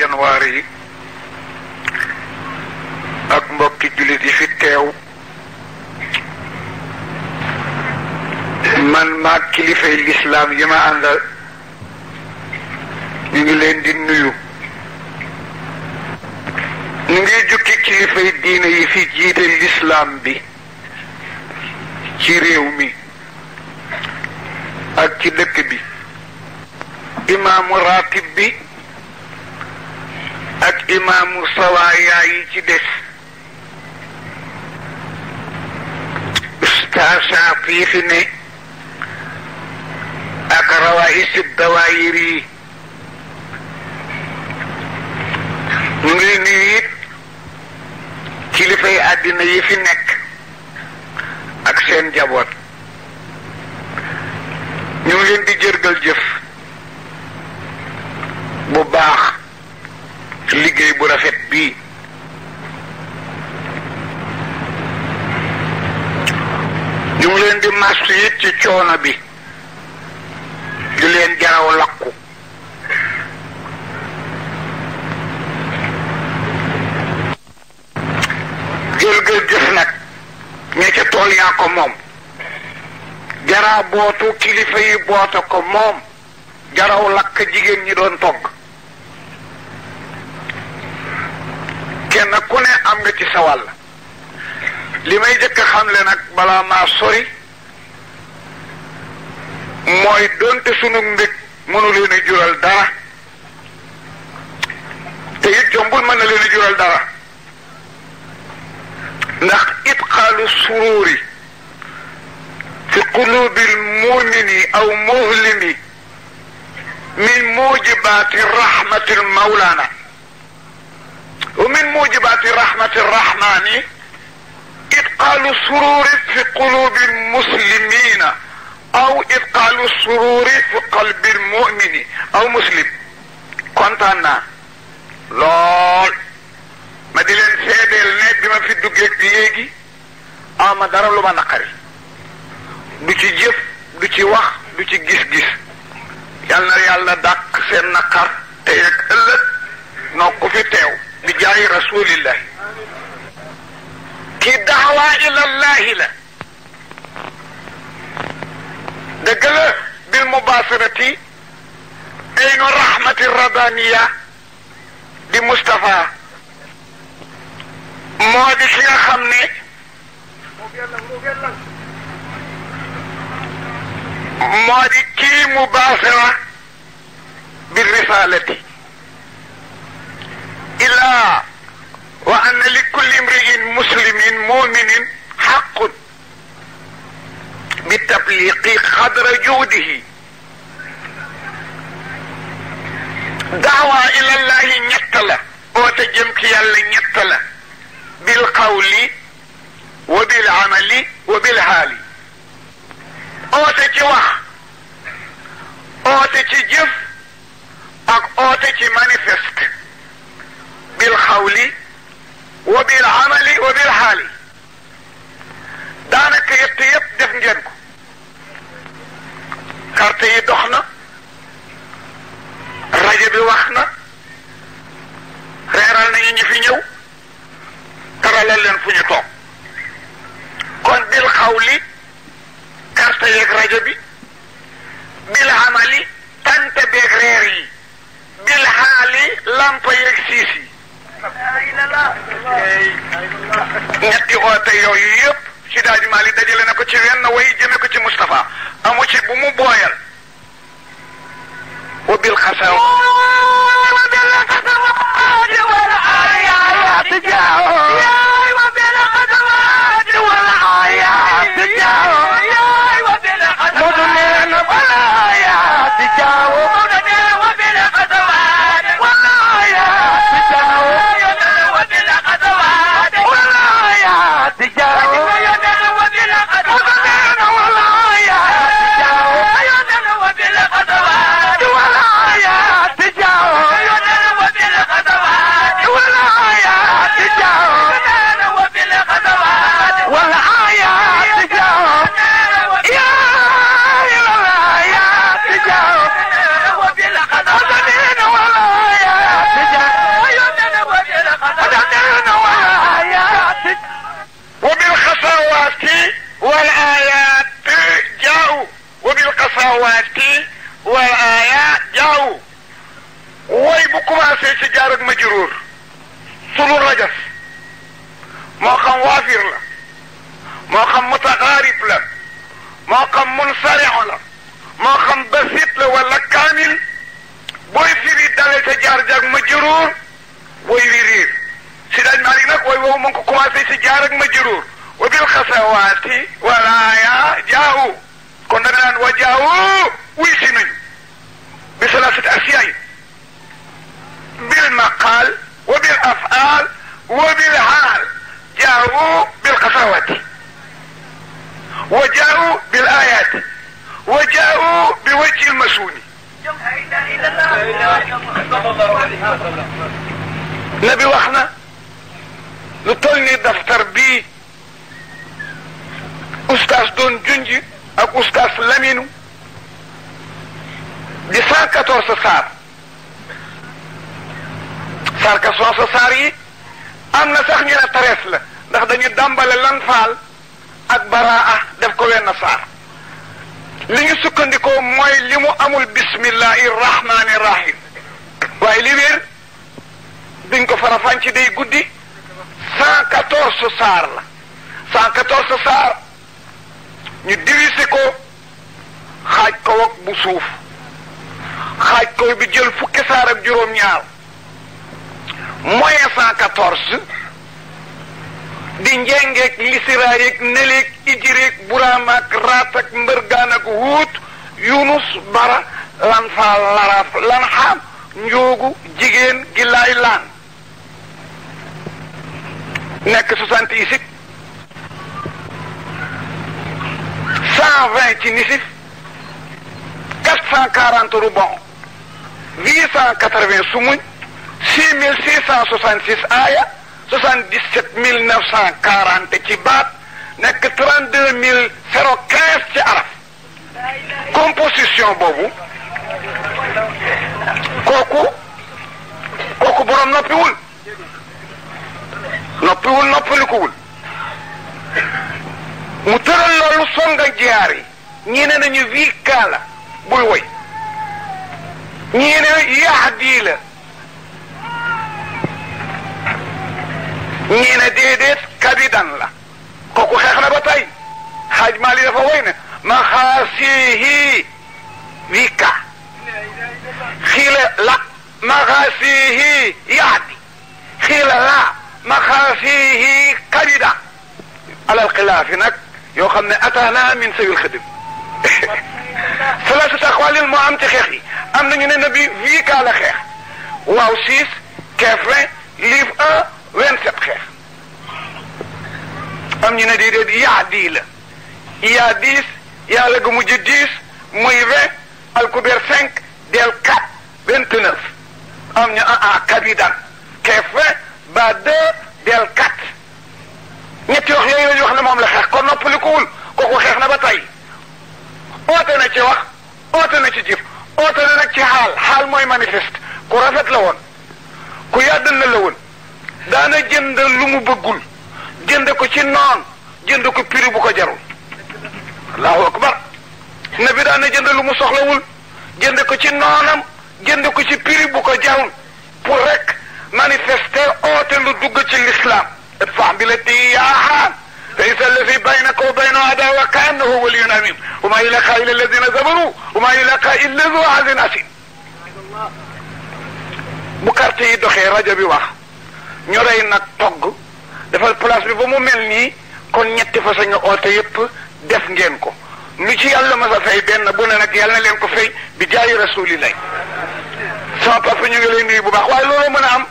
janvier yi ak mbokki jullit yi fi teew man maag kilifay lislaam yi ma àndal ñu ngi leen di nuyu ñu ngi jukki kilifay diine yi fi jiite lislaam bi ci réew mi ak ci dëkk bi imaamu ratib bi ak imaamu sawaaya yi ci des ustaasa fii fi ne ak rawaisi dawaayir yi ñu ngi nuyu it kilifay àddina yi fi nekk ak seen jaboot ñu ngi leen di jërgal jëf bu baax liggéey bu rafet bii ñu ngi leen di mastu it ci coono bi di leen jaraw lakku jërgal jëf nag ña ca tool yaa ko moom jaraa bootu kilifa yi boota ko moom jaraw lakk jigéen ñi doon togg kenn ku ne am nga ci sa wàll li may jëkk xamle nag balaa maa sori mooy doonte sunu mbég mënu leen a jural dara te it jombul mën na leen a jural dara ndax itqaalu sururi fi qulubil mumini aw muhlimi min mujibaati rahmatil mawlana wa min mujibaati rahmatir rahmani itqaalu sururi fi qulubil muslimina aw itqaalu sururi fi qalbil mumini aw muslim kontaan naa lool ma di leen seedeel ne bi ma fi duggee léegi ama dara lu ma naqari du ci jëf du ci wax du ci gis-gis yal na yàlla dàq seen naqar tey ak ëllëg noo ko fi teew bi jaayi rasulillahi ki daawa ilallahi la dëgg la bil mubasarati aynu rahmati rabbaniya di Moustapha moo di ki nga xam ne moo di kii mubasara bi risalati ila wa anna li kulli imri'in muslimin muminin haqqun bi tabliqi qadra juudihi daawa ila llahi ñett la oote jëm ci yàlla ñett la bil qawli wa bil amali wa bil haali oote ci wax oote ci jëf ak oote ci manifeste bil qawli wa bil amali wa bil haali daanaka yett yëpp def ngeen ko carte yi dox na rajo bi wax na reeral nañu ñi fi ñëw taralal leen fu ñu toog kon bil xawli carte yeeg rajo bi bil amali tante beeg reer yi bil xaali lampa yeeg siis yi ñetti oote yooyu yëpp si daaji Maalik dajale na ko ci wenn way jëme ko ci Moustapha amu ci bu mu booyal wa bil xasaw wa bil xasawaat wal aayaat jaaw wa bil xasawaat wal aayaat jaaw wa bil xasawaat wal aayaat jaaw wa bil xasawaat wal aayaat jaaw wa bil xasawaat wal aayaat jaaw commencé ci jaar ak majruur sulu rajas moo xam waafir la moo xam mutaqaarib la moo xam munsari'u la moo xam basit la wala kaamil booy firi dale ca jaar ak majruur booy wi riir si daaj maa nag way woowu mu ngi ko commencé ci jaar ak majruur wa bil xasawaati walaaya jaawu kon da nga naan wa jaawu wuy si nañu bi salaasati asiyaay bil maqaal wa bil afaal wa bil haal jaawu bil xasawaati wa jaawu bil ayaati wa jaawu bi wajhi masuuni nabi wax na lu toll ni daftar bii ustaas doon junj ak ustaas Laminu di 114 saar 114 saar yi am na sax ñu ne tarees la ndax dañu dàmbale lan faal ak baraa def ko wenn saar li ñu sukkandikoo mooy li mu amul bismillahi rahmani rahim waaye li wér duñ ko farafaan ci day guddi 114 saar la 114 saar ñu divisé ko xaaj ko ak bu suuf xaaj ko bi jël fukki saar ak juróom-ñaar moyen 114 di njengeeg lisiraayeeg neleeg ijireeg buraamaak raat ak mbërgaan ak wuut yunus bara lan faal laraaf lan xaam njoogu jigéen gi laay laan nekk 60 isib 120 ci nisif 440 rubon 880 sumuñ 6666 aaya 77940 ci baat nekk 32015 ci araf composition boobu kooku borom noppiwul noppalikuwul mu tëral loolu songa jaar yi ñii ne nañu wii kaala buy woy ñii ne yahdi la ñii ne déedéet kabidan la kooku xeex na ba tey xaaj maali dafa woy ne maxaasihi wii ka xiila la maxaasihi yahdi xiila la maxaasihi kabida alal xilaafi nag yoo xam ne ataana min sayul xadim salaasatu aqwaalin moo am ci xeex yi am nañu ne nabi wii kaa la xeex waaw 6 keef 20 livre 1 27 xeex am ñu ne déedéet yahdi la yaa 10 yàlla gu mujj 10 muy 20 alkubeer 5 del 4 29 am ñu kabidan keef 20 ba 2 del 4 ñetti wax yooyu lañu wax ne moom la xeex kon noppalikuwul kooku xeex na ba tey oote na ci wax oote na ci jëf oote na nag ci xaal mooy manifeste ku rafet la woon ku yàdd na la woon daana jënd lu mu bëggul jënd ko ci noon jënd ko prix bu ko jarul allahu akbar nabi daana jënd lu mu soxlawul jënd ko ci noonam jënd ko ci prix bu ko jarul pour rek manifester oote lu dugg ci l'islam ادفع بالتي هي احسن ليس الذي بينك وبينه عداوه كانه ولي حميم وما يلاقى الا الذين صبروا وما يلاقى الا ذو حظ عظيم bu carte yi doxee rajo bi wax ñu rey nag togg defal place bi ba mu mel nii kon ñetti fa sañu oote yépp def ngeen ko lu ci yàlla ma sa fay benn bu ne nag yàlla na leen ko fay bi jaayi rasulillah sama papa ñu ngi lay nuyu bu baax waaye loolu mën a am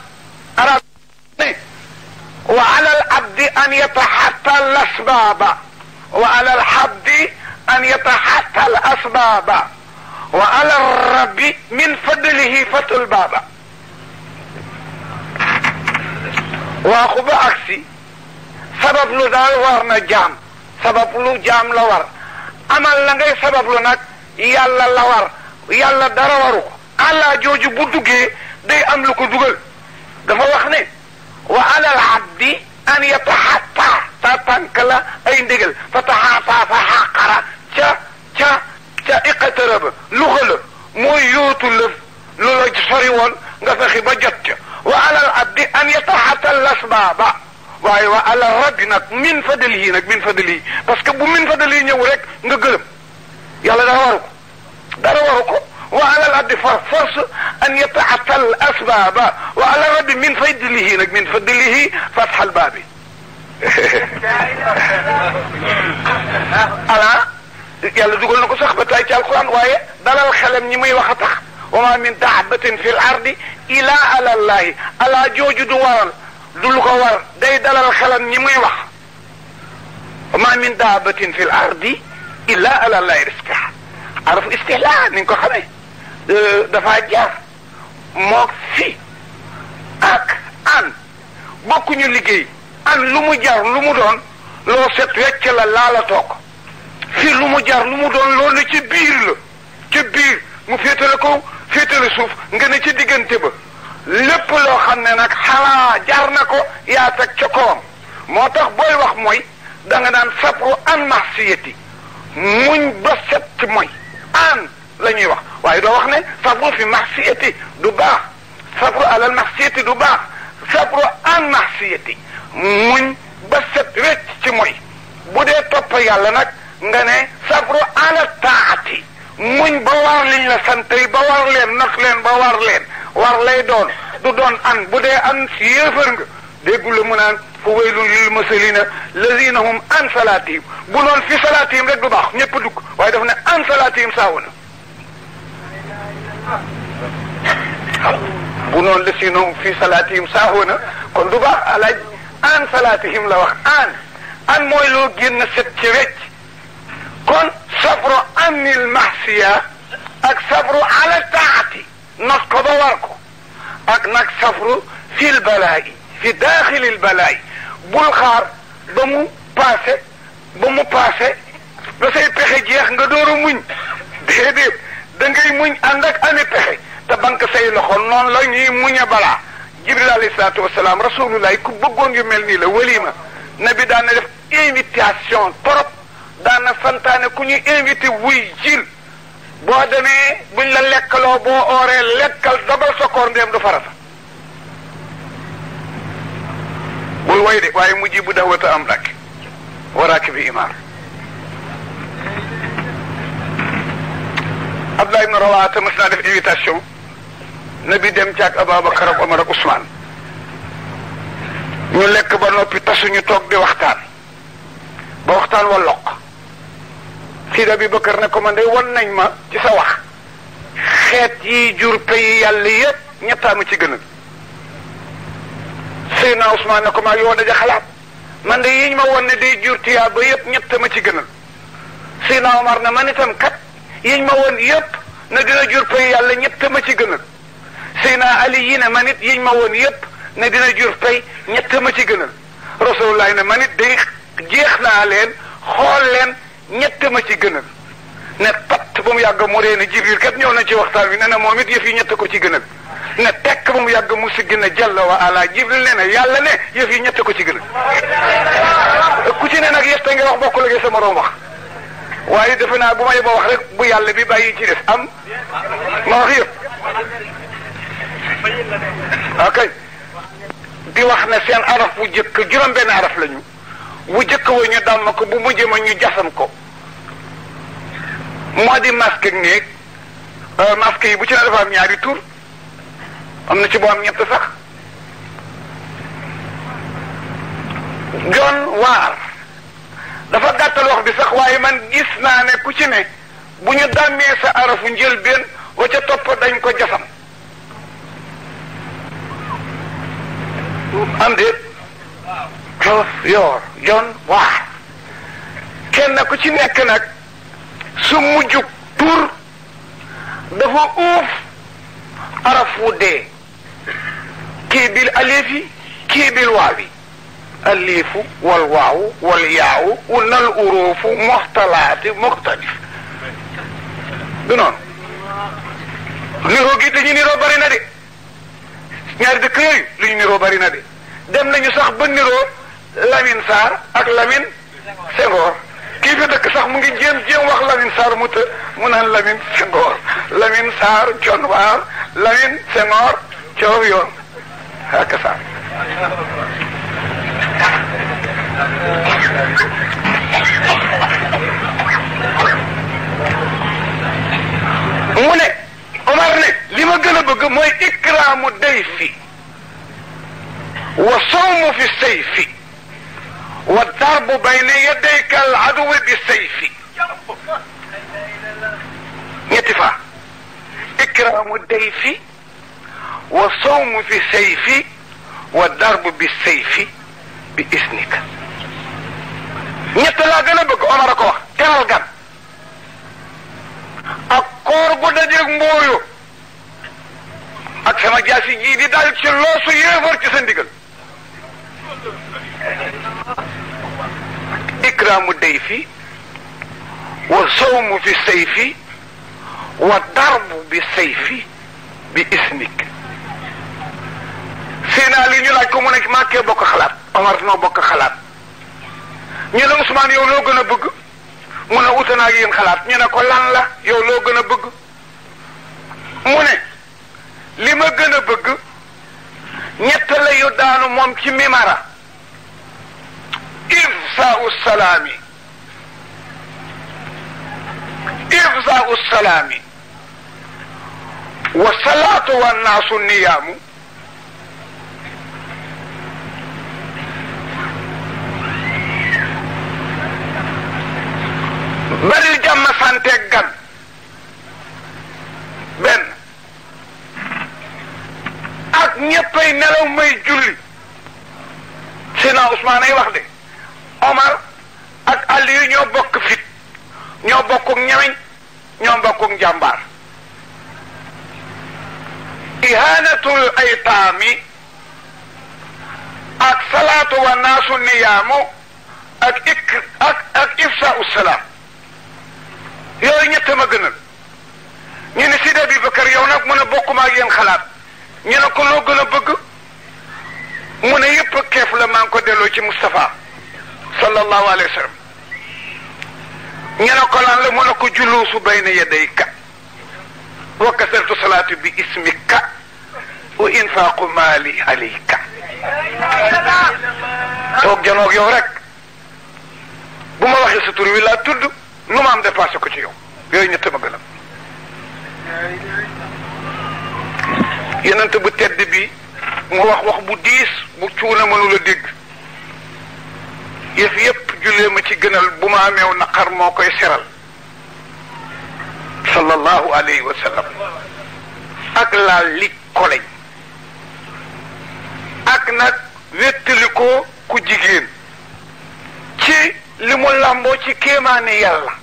arab ne وعلى العبد ان يتحتى الاسباب وعلى الحبد ان يتحتى الاسباب وعلى الرب من فضله فتح الباب واخو باكسي سبب لو دال ورنا جام سبب لو جام لا ور amal la ngay sabab lu nag yàlla la war yàlla dara waru ko allah jooju bu duggee day am lu ko dugal dafa wax ne wa ala al abdi an yatahatta ta tànk la ay ndigal fa tahaata fa xaqara ca iqtaraba luxa la mooy yóotu lëf lu la sori woon nga fexe ba jot asbaaba waaye wa ala rabbi nag min fadlihi nag min fadlihi parce que bu min fadlihi ñëw rek nga gërëm yàlla dara waru ko wa ala al abdi far force an yataata al asbaaba wa ala rabbi min fadlihi nag min fadlihi fatha al baabi ala yàlla dugal na ko sax ba tay ci alquran waaye dalal xelam ñi muy wax a tax wa ma min daabatin fi l ardi ila ala llahi ala jooju du waral du lu ko war day dalal xelam ñi muy wax wa ma min daabatin fi l ardi illa ala llahi rizqaha arafu istihla ni nga ko xamee dafa jaar mook fi ak an bokkuñu liggéey an lu mu jar lu mu doon loo set wecc la laala toog fii lu mu jar lu mu doon loolu ne ci biir la ci biir mu féetale ko féetale suuf nga ne ci diggante ba lépp loo xam ne nag xalaa jar na ko yaa teg ca kawam moo tax booy wax mooy da nga naan sabru an maxsiyati muñ ba set ci mooy an la ñuy wax waaye doo wax ne sabru fi maxsiyati du baax sabru alal maxsiyati du baax sabru an maxsiyati muñ ba set wecc ci mooy bu dee topp yàlla nag nga ne sabru ala taati muñ ba war liñ la sant yi ba war leen nag leen ba war leen war lay doon du doon an bu dee an si yéefar nga déggu la mu naan fa waylun lil musalina lazina hum an salatihim bu noon fi salatihim rek du baax ñëpp dugg waaye daf ne an salatihim saawuna bu noon lazina hum fi salatihim saawuna kon du baax alaaj an salatihim la wax an mooy loo génn set ci wecc kon sabru anil mahsiya ak sabru ala taati nos ko ba war ko ak nag sabru fil balaayi fi daaxilil balaayi bul xaar ba mu paase ba say pexe jeex nga door a muñ déedéet da ngay muñ ànd ak ami pexe te banque say loxo noonu la ñuy muñe balaa jibril alayhi salaatu wasalaam rasulullah ku bëggoon yu mel nii la walima nabi daan na def invitation trop daan na santaane ku ñuy invité wuy jil boo demee buñ la lekkaloo boo ooree lekkal dogal sa koor ndéem du farata bul way de waaye mujj bu dawata am rak waraaki bi imaar Abdullah ibn Rawaha mas naa def invitation nabi dem ci ak Ababacar ak Omar ak Ousmane ñu lekk ba noppi tasuñu toog di waxtaan ba waxtaan wa loq Sidi Abubakar ne ko man de wan nañ ma ci sa wax xeet yi jur pays yàlla yépp ñettaama ci gënal Seydina Ousmane ne ko maa yow daja xalaat man de yiñ ma won ne day jur tiyaa ba yépp ñettama ci gënal Seydina Omar ne man itam kat yiñ ma won yépp ne dina jur pays yàlla ñettama ci gënal Seydina Ali yi ne man it yiñ ma won yépp ne dina jur pays ñettama ci gënal Rasulullah ne man it day jeex naa leen xool leen ñett ma ci gënal ne patt ba mu yàgg mu ree ne Jibril kat ñëw na ci waxtaan wi ne na moom it yëf yi ñett ko ci gënal ne tekk ba mu yàgg mu siggi ne jalla wa ala Jibril ne na yàlla ne yëf yi ñett ko ci gënal ku ci ne nag yëf te nga wax bokku la sa moroom wax waaye defe naa bu may ba wax rek bu yàlla bi bàyyi ci des am ma wax yëpp ok di wax ne seen araf bu jëkk juróom benn araf lañu bu jëkk wa ñu dàmm ko bu mujj ma ñu jasam ko moo di masque néeg masque yi bu ci ne dafa am ñaari tur am na ci boo am ñett sax John waar dafa gàttal wax bi sax waaye man gis naa ne ku ci ne bu ñu dàmmee sa arafu njëlbeen wa ca topp dañ ko jasam am déet Joof yoor John waar kenn ku ci nekk nag su mujjug tur dafa uuf araf wu dee kii bil alifi kii bil waawi alifu wal waawu wal yaawu wu nal uruufu moxtalaati moxtalif du noonu niroo gi dañu niroo bari na de ñaari dëkk yooyu lu ñu niroo bari na de dem nañu sax ba niroo Lamine Sarr ak Lamine Senghor kii fi dëkk sax mu ngi jéem wax Lamine Sarr mu naan Lamine Senghor Lamine Sarr John Waar Lamine Senghor coow yoon ak Sarr mu ne Omar ne li ma gën a bëgg mooy ikraamu dayfi wa sawmu fi sayfi wa darbu bayna yadayka al aduwi bi sayfi ñetti fa ikraamu dayfi wa sawmu fi sayfi wa darbu bi sayfi bi isnika ñett laa gën a bëgg Omar a ko wax teral gan ak koor gu dajeeg mbooyo ak sama jaasi ji di dal ci loosu yéefar ci sa ndigal ikraamu dayfi wa sawmu fi sayfi wa darbu bi sayfi bi isnik Seydina Ali ñu laaj ko mu ne maakee bokk xalaat Omar noo bokk xalaat ñu ne Ousmane yow loo gën a bëgg mu ne wuute naa ak yéen xalaat ñu ne ko lan la yow loo gën a bëgg mu ne li ma gën a bëgg ñett la yu daanu moom ci mimara ifsaau salaami ifsaau salaami wa salaatu wa naasu niyaamu bari jàmm sante gan benn ak ñëppay nelaw may julli Seydina Ousmane ay wax de Omar ak Aliyu ñoo bokk fit ñoo bokk ñemeñ ñoo bokk njàmbaar ihanatul aytaami ak salaatu wa naasu niyaamu ak ifsaau salaam yooyu ñett ma gënal ñu ne Sidi Abubakar yow nag mu ne bokkuma ak yéen xalaat ñu ne ko loo gën a bëgg mu ne yëpp keef la maa ngi ko delloo ci Moustapha sallallahu alayhi wa sallam ñu ne ko lan la mu ne ko juluusu bayna yadayka wa kasratu salaati bi ismika wa infaaqu maali alayka toog janoog yow rek bu ma waxee sa tur wi laa tudd lu ma am dépassé ko ci yow yooyu ñett ma gën a yonent bu tedd bi mu wax bu diis bu cuuna mënula dégg yëf yëpp jullee ma ci gënal bu ma ameew naqar moo koy seral sallallahu alayhi wa sallam ak laal li koleñ ak nag wéttali ko ku jigéen ci li mu làmboo ci kéemaani yàlla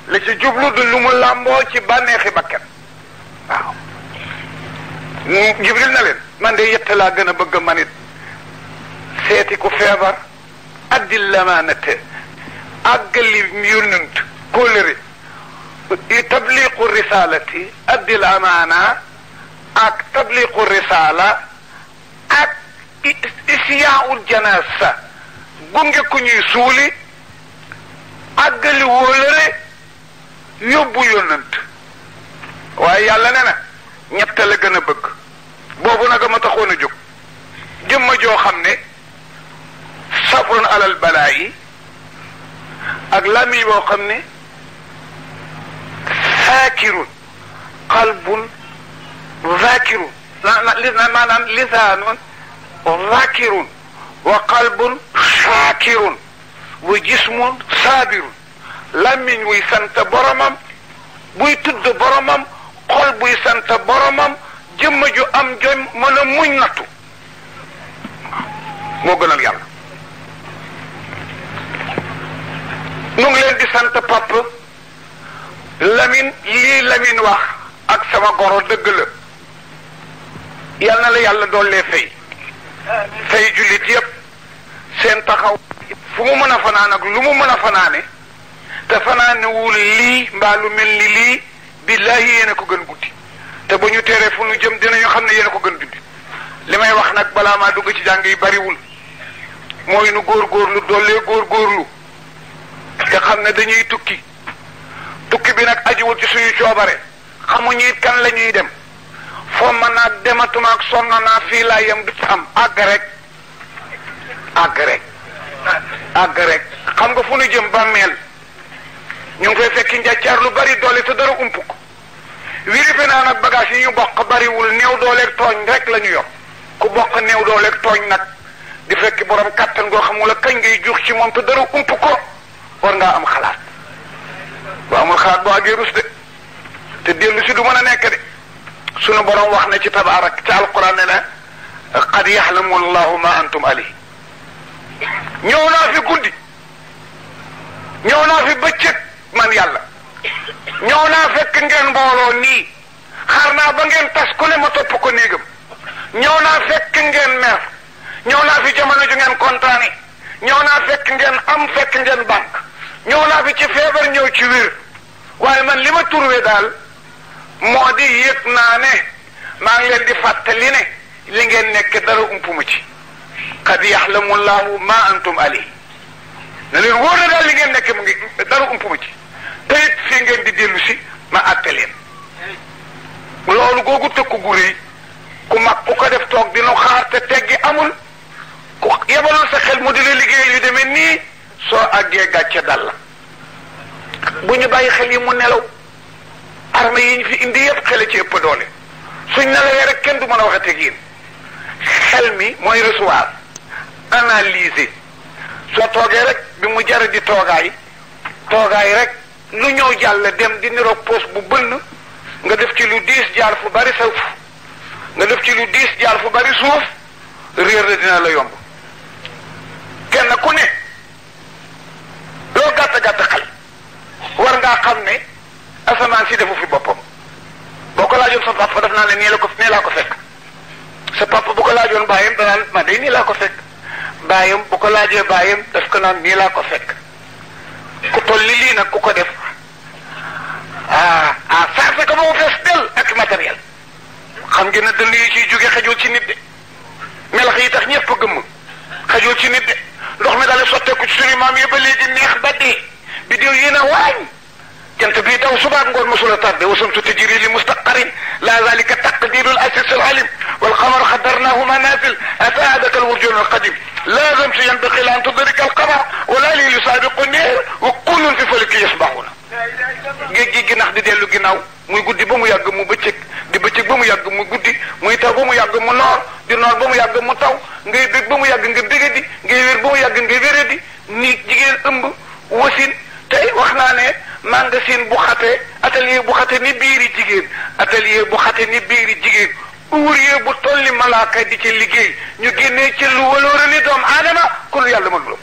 la ci jublu du li mu làmboo ci bànneexi bakkan waaw Jibril na leen man de yett laa gën a bëgg manit seeti ku feebar addil lamaanate àggali yónnent kóllëre tabliqu risalati addil amaana ak tabliqu risala ak isyaul janasa gunge ku ñuy suuli àggali wóolëre yóbbu yónnent waaye yàlla ne na ñett la gën a bëgg boobu nag ma taxoon a jóg jëmma joo xam ne sabrun alal balaa yi ak lami boo xam ne saakirun qalbun zakirun maanaam lisaanun zakirun wa qalbun shaakirun wa jismun saabirun lamiñ wuy sant boromam buy tudd boromam xol buy sant boromam jëmm ju am jom mën a muñ nattu moo gënal yàlla nu ngi leen di sant pap Lamine lii Lamine wax ak sama goro dëgg la yal na la yàlla doollee fay jullit yépp seen taxaw fu mu mën a fanaan ak lu mu mën a fanaane te fanaanewul lii mbaa lu mel ni lii billaahi yéen a ko gën guddi te ba ñu teree fu ñu jëm dinañu xam ne yéen a ko gën guddi li may wax nag balaa maa dugg ci jàng yi bariwul mooy nu góorgóorlu dollee góorgóorlu te xam ne dañuy tukki bi nag ajiwul ci suñu coobare xamuñu it kan la ñuy dem foo mën naa dematuma ak sonn naa fii laa yem du ci am àgg rek àgg rek xam nga fu nu jëm bàmmeel ñu ngi fay fekki njàccaar lu bari doole te dara ump ko vérifié naa nag bagage yi ñu bokk bariwul néew dooleeg tooñ rek la ñu yor ku bokk néew dooleeg tooñ nag di fekk borom kàttan goo xamul la kañ ngay juux ci moom te dara ump ko war ngaa am xalaat boo amul xalaat boo àggee rus de te dellu si du mën a nekk de sunu borom wax na ci tabaarak ci alquran ne na qad yaxlamu allahu ma antum alayhi ñëw naa fi guddi ñëw naa fi bëccëg man yàlla ñëw naa fekk ngeen mbooloo nii xaar naa ba ngeen tas ku ne ma topp ko néegam ñëw naa fekk ngeen mer ñëw naa fi jamono ju ngeen kontaane ñëw naa fekk ngeen am fekk ngeen banque ñëw naa fi ci feebar ñëw ci wér waaye man li ma turwe daal moo di yëg naa ne maa ngi leen di fàttali ne li ngeen nekk dara umpumu ci qad yaxlamu llahu ma antum alayhi ne leen wóor na daal li ngeen nekk mu ngi dara umpumu ci te it fii ngeen di dellu si ma àtte leen loolu googu tëkku gu rëy ku mag ku ko def toog dinu xaar te teggi amul ku yebalul sa xel mu di la liggéeyal yu demee nii soo àggee gàcce dal la bu ñu bàyyi xel yi mu nelaw arme yi ñu fi indi yëpp xel ci ëpp doole suñ nelawee rek kenn du mën a wax a teg yéen xel mi mooy recevoir analyser soo toogee rek bi mu jar di toogaay rek lu ñëw jàll dem di niroog poos bu bënn nga def ci lu diis jaar fu bari suuf nga def ci lu diis jaar fu bari suuf réer la dina la yomb kenn ku ne loo gàtt xel war ngaa xam ne asamaan si defu fi boppam boo ko laajoon sa papa daf naa ne nii laa ko fekk sa papa bu ko laajoon baayam danaan man de nii laa ko fekk baayam bu ko laajee baayam daf ko naan nii laa ko fekk ku toll lii nag ku ko def saa ko ba mu fees del ak matériel xam ngeen ne dënd yi ciy jóge xajul ci nit de melax yi tax ñëpp gëmm xajul ci nit de ndox mi daal sotteeku ci suñu maam yi ba léegi neex ba dee bi diw yéen a waañ jant bii daw subaak ngoon mosula tardé wasamtu tajri li mustaqarin la zalika taqdirul asis al alim wal qamar qaddarnahu manazil ataadaka al wurjun al qadim la zamtu yanbaqi an tudrika al qamar wala li yusabiqu nar wa kullun fi falaki yasbahuna géej gi nax di dellu ginnaaw muy guddi ba mu yàgg mu bëccëg di bëccëg ba mu yàgg mu guddi muy taw ba mu yàgg mu noor di noor ba mu yàgg mu taw ngay bég ba mu yàgg nga bégadi ngay wér ba mu yàgg ngay wéradi ni jigéen ëmb wasin tey wax naa ne magasin bu xate atelier bu xate ni biiri jigéen atelier bu xate ni biiri jigéen ouvrier bu tolli malaaka di ci liggéey ñu génnee ci lu waloore ni doom aadama kon yàlla mën lo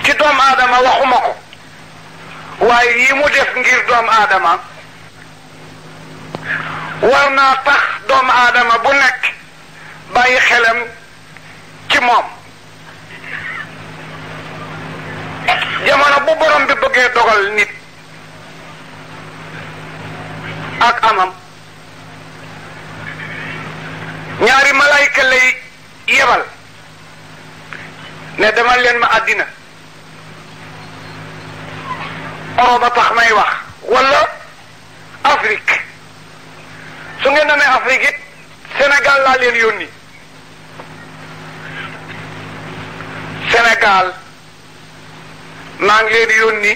ci doomu aadama waxuma ko waaye yi mu def ngir doomu aadama war naa tax doomu aadama bu nekk bàyyi xelam ci moom jamono bu borom bi bëggee dogal nit ak amam ñaari malayka lay yebal ne demal leen ma àddina Europe tax may wax wala Afrique su ngeen demee Afrique it Sénégal laa leen yónni Sénégal maa ngi leen yónni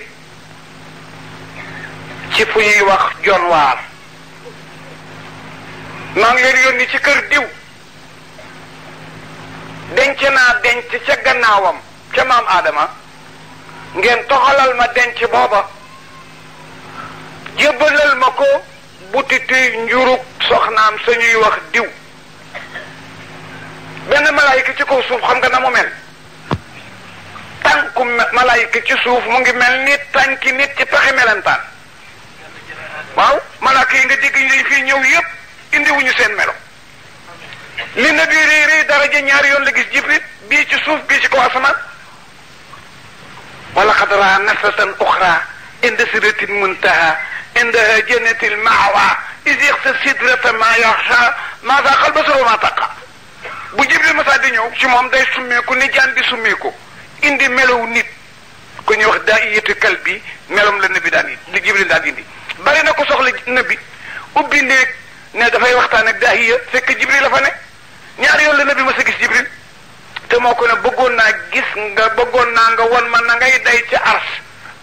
ci fu ñuy wax jonwaar maa ngi leen yónni ci kër diw denc naa denc ca gannaawam ca maam Adama ngeen toxalal ma denc booba jébbalal ma ko butiti njurug soxnaam sañuy wax diw benn malaayika ci kaw suuf xam nga na mu mel tànku malaayika ci suuf mu ngi mel ni tànki nit ci pexe melentaan waaw malaaka yi nga dégg ñu fii ñëw yépp indiwuñu seen melo li na bii réy daraja ñaari yoon la gis Jibril bii ci suuf bii ci kaw asamaan wala qad raa nasratan uxra inda sidratil muntaha indaha jannatil ma'wa isix sa sidrata ma yaxsha ma zaqal basaru ma taqa bu jibril masa di ñëw ci moom day summeeku ni jaan di summeeku indi melaw nit ku ñuy wax daayatu kalbi melom la nabi daan li jibril daan indi bari na ko soxla nabi ubbi néeg ne dafay waxtaan ak daahiya fekk jibril la fa ne ñaari yoon la nabi ma sa gis jibril te moo ko ne bëggoon naa nga wan ma na ngay day ci ars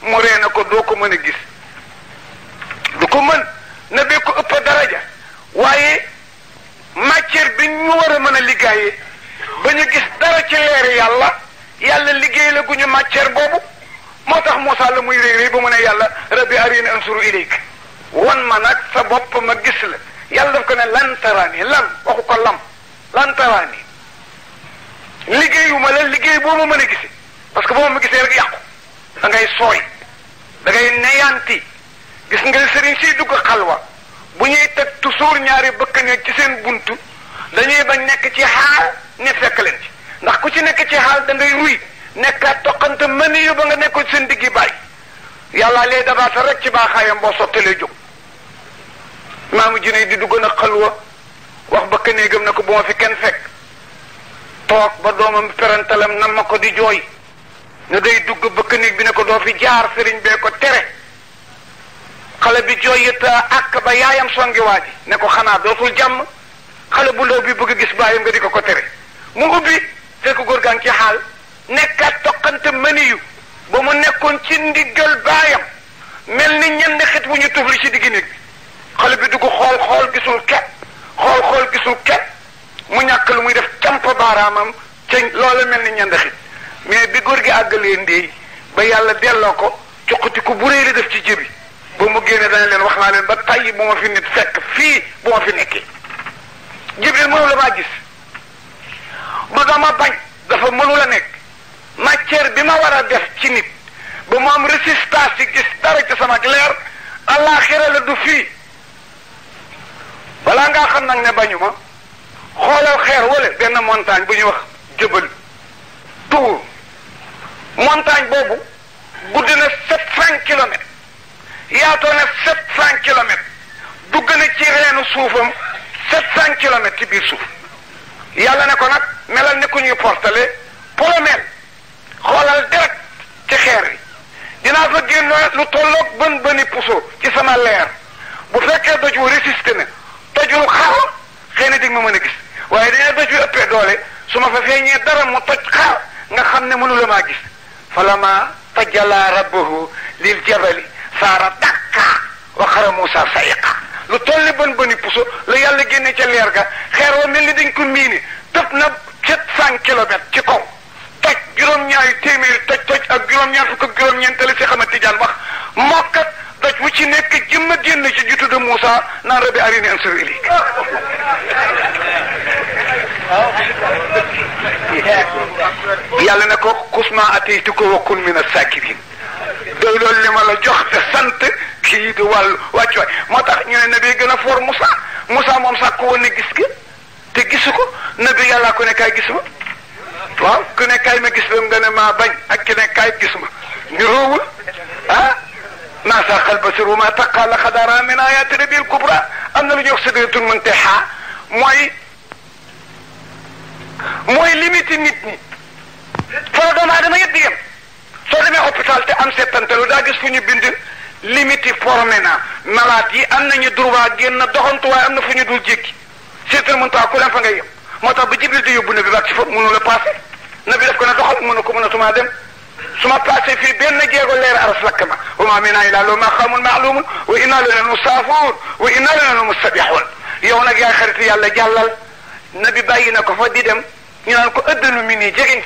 mu ree na ko doo ko mën a gis du ko mën nabi ko ëpp daraja waaye matière bi ñu war a mën a liggéeyee ba ñu gis dara ci leeri yàlla liggéey la gu ñu matière boobu moo tax Moussa la muy réy ba mu ne yàlla rabbi arini ansuru ilayk wan ma nag sa bopp ma gis la yàlla daf ko ne lan taraani lan waxu ko lan taraani liggéeyuma la liggéey boo ma mën a gisee parce que boo ma gisee rek yàqu da ngay sooy da ngay neyanti gis nga sëriñ siy dugg xalwa bu ñuy teg toujours ñaari bëkk ne ci seen buntu dañuy bañ nekk ci xaal ne fekk leen ci ndax ku ci nekk ci xaal da ngay ruy nekkaat toqante mëni yu ba nga nekkoon seen diggi bàyyi yàlla lay dabaata rek ci baaxaayam boo sottalee jóg maamu jinne di dugg na xalwa wax bëkk néegam ne ko bu ma fi kenn fekk toog ba doomam perantalam nam ma ko di jooy ne day dugg bëkk néeg bi ne ko doo fi jaar sëriñ bee ko tere xale bi jooy it ak ba yaayam songi waa ji ne ko xanaa dootul jàmm xale bu ndaw bi bëgg gis baayam nga di ko tere mu ubbi fekk góor gaa ngi ci xaal nekkaat toqante mëniyu ba mu nekkoon ci ndiggal baayam mel ni ñenn xit bu ñu tufli ci digg néeg bi xale bi dugg xool gisul kenn xool gisul kenn mu ñàkk lu muy def camp baaraamam ca loola mel ni ñenn xit mais bi góor gi àggalee ndéey ba yàlla delloo ko cuqati ku bu réy la def ci jëbi ba mu génne dana leen wax naa leen ba tàyyi bu ma fi nit fekk fii bu ma fi nekkee jibril mënu la maa gis ba dama bañ dafa mënu la nekk matière bi ma war a def ci nit ba mu am résistance ci gis dara ci sama leer àllaaxira la du fii balaa ngaa xam nag ne bañu ma xoolal xeer wala benn montagne bu ñuy wax jëbal tuur montagne boobu gudd na 700 kilomètres yaatoo na 700 kilomètres dugg na ci reenu suufam 700 kilomètres ci biir suuf yàlla ne ko nag melal ne ku ñuy portale polomel xoolal direct ci xeer yi dinaa fa génn lu tolloog bëni puso ci sama leer bu fekkee doj wu résisté na tojul xaar xëy na dig ma mën a gis waaye dañoo doj wu ëppee doole su ma fa feeñee dara mu toj xaar nga xam ne mënu la maa gis falama tajala rabbuhu lil jabali saara dakka wa xara Musa sayiqa lu toll ni bëni puso la yàlla génne ca leer ga xeer wa mel ni dañ ko miine tëb na 700 kilomètres ci kaw toj juróom-ñaari téeméeri toj ak juróom-ñaar fukk ak juróom-ñeent la si xama Tijaan wax mokkat doj wu ci nekk jëmma génn ci jutu de Moussa naan rabbi arini ansur ilayk yàlla ne ko xusma ataytuka wa kun min as-sakirin doy loolu li ma la jox te sant kii di wàllu wàccuwaay moo tax ñu ne nabi gën a foor Moussa moom sax ko woon ne gis nga te gisu ko nabi yàllaa ko ne kaay gis ma waaw ku ne kaay ma gis la nga ne maa bañ ak ki ne kaay gis ma ni roowul maa saqal basar wa maa taqa laqad raa min ayaati rabbil kubra am na lu ñuy wax sidratul muntaha mooy limite nit ñi foo doomu aadama yëpp di yem soo demee hôpital te am settantalu daa gis fu ñu bind limite formé na malade yi am nañu droit génn doxantu waaye am na fu ñu dul jékki sidratul muntaha ku leen fa ngay yem moo tax ba Jibril di yóbbu nabi ba ci foofu mënu la passé nabi def ko ne doxal mënu ko mënatumaa dem su ma passé fii benn jéego leer aras lakk ma wa maa minnaa illaa lahu maqaamun ma'luumun wa innaa lanahnu saafi'uun wa innaa lanahnu musabbihuun yow nag yaay xarit yàlla jàllal nabi bàyyi na ko fa di dem ñu naan ko ëddalu mi nii jegeñ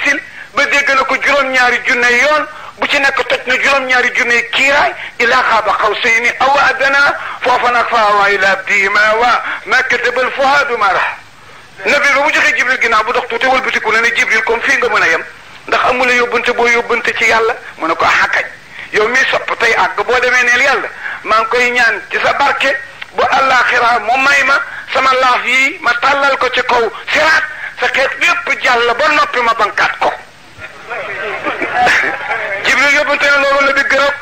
sil ba dégg na ko juróom-ñaari junne yoon bu ci nekk toj na juróom-ñaari junne kiiraay ilaa qaaba qawsayni aw adnaa foofa nag fa awaa ilaa abdihi maa awaa maa kadaba al-fuaadu maa raa nabi ba mu joxee Jibril ginnaaw bu dox tuuti wëlbatiku ne Jibril comme fii nga mën a yem ndax amula yóbbante boo yóbbante ci yàlla mu ne ko xakañ yow mi sopp tey àgg boo demee neel yàlla maa ngi koy ñaan ci sa barke bu àllaaxira mu may ma sama laaf yi ma tàllal ko ci kaw siraat sa xeet yépp jàll ba noppi ma bankaat ko Jibril yóbbante ne loolu la bi gërëm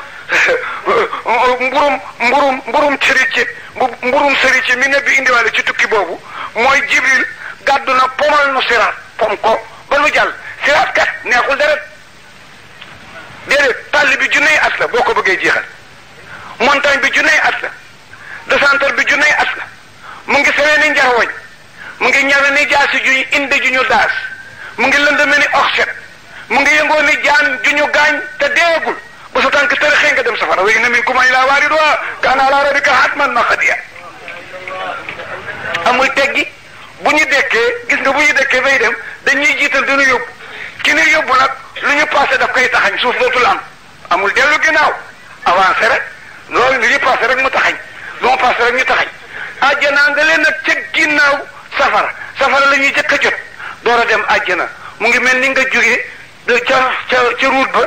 mburum sërici mi ne bi indiwaale ci tukki boobu mooy Jibril gàddu na pomal nu siraat pom ko ba nu jàll siraat kat neexul deret déedéet tàll bi junney at la boo ko bëggee jeexal montagne bi junney at la descente bi junney at la mu ngi sewee ni njarwañ mu ngi ñawe ni jaasi juñu inde ju ñu daas mu ngi lëndëme ni oxset mu ngi yëngoo ni jaan ju ñu gaañ te deegul ba sa tànk tërëxee nga dem safara wa inna minkum illaa waariduhaa kaana alaa rabbika hatman maqdiyya amul teggi bu ñu dekkee gis nga bu ñu dekkee bay dem dañuy jiital dinu yóbbu ki ni yóbbu nag lu ñu passé daf koy taxañ suuf dootul am amul dellu ginnaaw avancé rek loolu lu ñu passé rek mu taxañ lu mu passé rek ñu taxañ àjjana nga leen nag ca ginnaaw safara la ñuy jëkk a jot door a dem àjjana mu ngi mel ni nga jógee ca route ba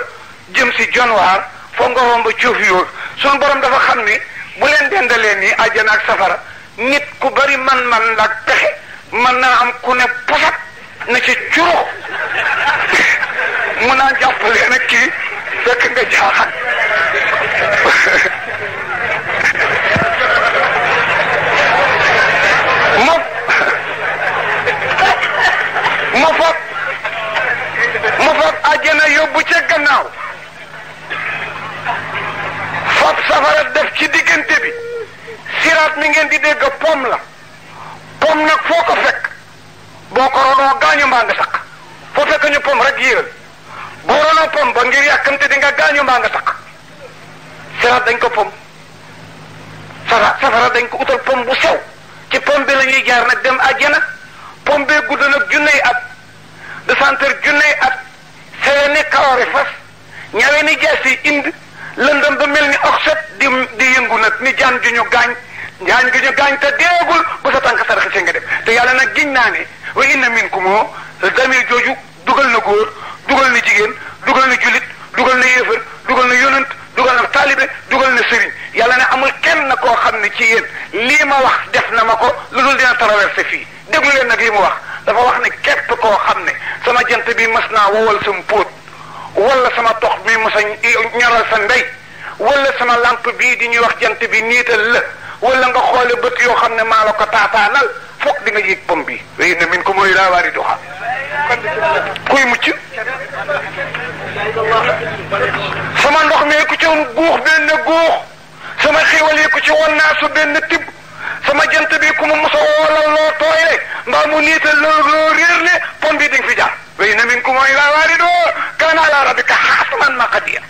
jëm si jonwaar foo nga romb coof yóor sunu borom dafa xam ni bu leen dendalee nii àjjana ak safara nit ku bari man la pexe mën naa am ku ne posat na ci curux mun naa jàppalee nag kii fekk nga jaaxal mu fab àjjana yóbbu ca gannaaw fab safara def ci diggante bi siraat mi ngeen di dégg pom la pom nag foo ko fekk boo ko ronoo gaañu mbaa nga sakk foo fekk ñu pom rek yéeral boo ronoo pom ba ngir yàkkamte di nga gaañu mbaa nga sakk siraat dañ ko pom safara dañ ko utal pom bu sew ci pom bi la ñuy jaar nag dem àjjana pom bee gudd nag junney at descente junney at sewe ni kawari fas ñawe ni jaasi indi lëndëm ba mel ni oxset di yëngu nag ni jaan ju ñu gaañ te deegul ba sa tànk saraxi see nga dem te yàlla nag giñ naa ne wa inna minkum damir jooju dugal na góor dugal na jigéen dugal na julit dugal na yéefar dugal na yonent dugal na taalibe dugal na sëriñ yàlla ne amul kenn koo xam ne ci yéen lii ma wax def na ma ko lu dul dina traversé fii déglu leen nag li mu wax dafa wax ne képp koo xam ne sama jant bi mas naa wowal sa póot wala sama tox bi mas a ñaral sa ndey wala sama lampe bii di ñuy wax jant bi niital la wala nga xoole bët yoo xam ne maa la ko taataanal foog di nga yéeg pom bi wa inna minkum illaa waariduhaa kuy mucc sama ndox mi ku ci guux benn guux sama xéwal yi ku ci won naa su benn tibb sama jant bi ku mu mos a woolal loo tooyle mbaa mu niital loo réer ne pom bi di nga fi jaar wa inna minkum illaa waariduhaa kaana alaa rabbika hatman maqdiyya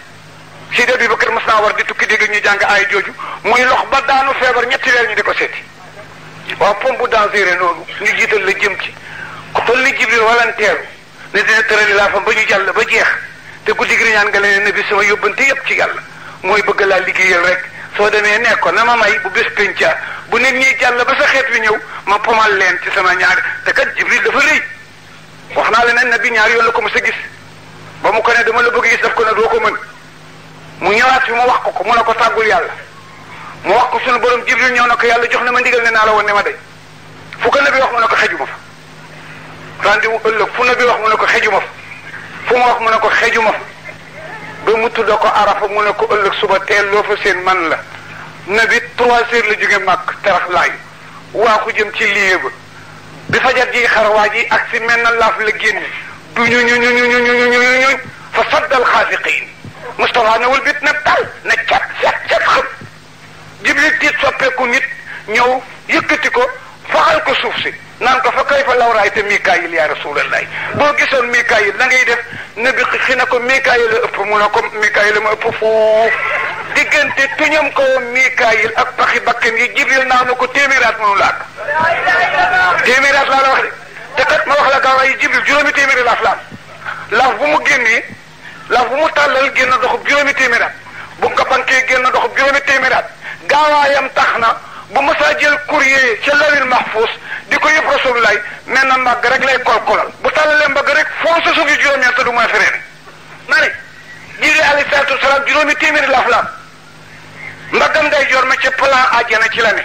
Sidi Abubakar mas naa war di tukki dégg ñu jàng ay jooju muy lox ba daanu feebar ñetti weer ñu di ko seeti waaw pom bu dangereux noonu ñu jiital la jëm ci ku toll ni Jibril walanteeru ne dina tërali laa fam ba ñu jàll ba jeex te guddi gi ñaan nga leen ne bi sama yóbbante yépp ci yàlla mooy bëgg laa liggéeyal rek soo demee nekk ko na ma may bu bés penca bu nit ñi jàll ba sa xeet wi ñëw ma pomal leen ci sama ñaari te kat Jibril dafa rëy wax naa leen ne bi ñaari yoon la ko mos a gis ba mu ko ne dama la bëgg gis daf ko ne doo ko mën mu ñëwaat fi mu wax ko mu ne ko tàggul yàlla mu wax ko sunu borom Jibril ñëw na ko yàlla jox na ma ndigal ne naa la woon ne ma day fu ko nabi wax mu ne ko xejuma fa rendez-vous ëllëg fu nabi wax mu ne ko xejuma fa fu mu wax mu ne ko xejuma fa ba mu tudda ko arafa mu ne ko ëllëg suba teel loo fa seen man la nabi 3 heures la jóge màkk terax laay waa ko jëm ci lieu ba bi fajar ji xarawaa ji ak si mel na laaf la génne du ñu fa saddal xaafiqiin Moustapha newul bit na tal na cat xam Jibril tiit soppeeku nit ñëw yëkkati ko faxal ko suuf si naan ko fa kayfa law raayta Mikaayil yaa Rasuulallaah boo gisoon Mikaayil da ngay def nabi xi na ko Mikaayil la ëpp mu ne ko Mikaayil la ma ëpp foofu diggante tuñam ko Mikaayil ak paxi bakkan yi Jibril naaw na ko téeméeraat mënu laak téeméeraat laa la wax de te kat ma wax la gaaw ay Jibril juróomi téeméeri laaf bu mu génnee laaf bu mu tàllal génn doxub juróomi téeméeraat bu nga bankee génn doxub juróomi téeméeraat gaawaayam tax na bu mësaa jël courrier ca lawil mahfuus di ko yëpp Rasulullah mel na mbagg rek lay kolkolal bu tàllalee mbagg rek foo sa suuf yi juróom-ñett du mooy feneen ma ne Jibril alayhi salaatu wasalaam juróomi téeméeri laaf mbaggam nday joor ma ca plan àjjana ci la ne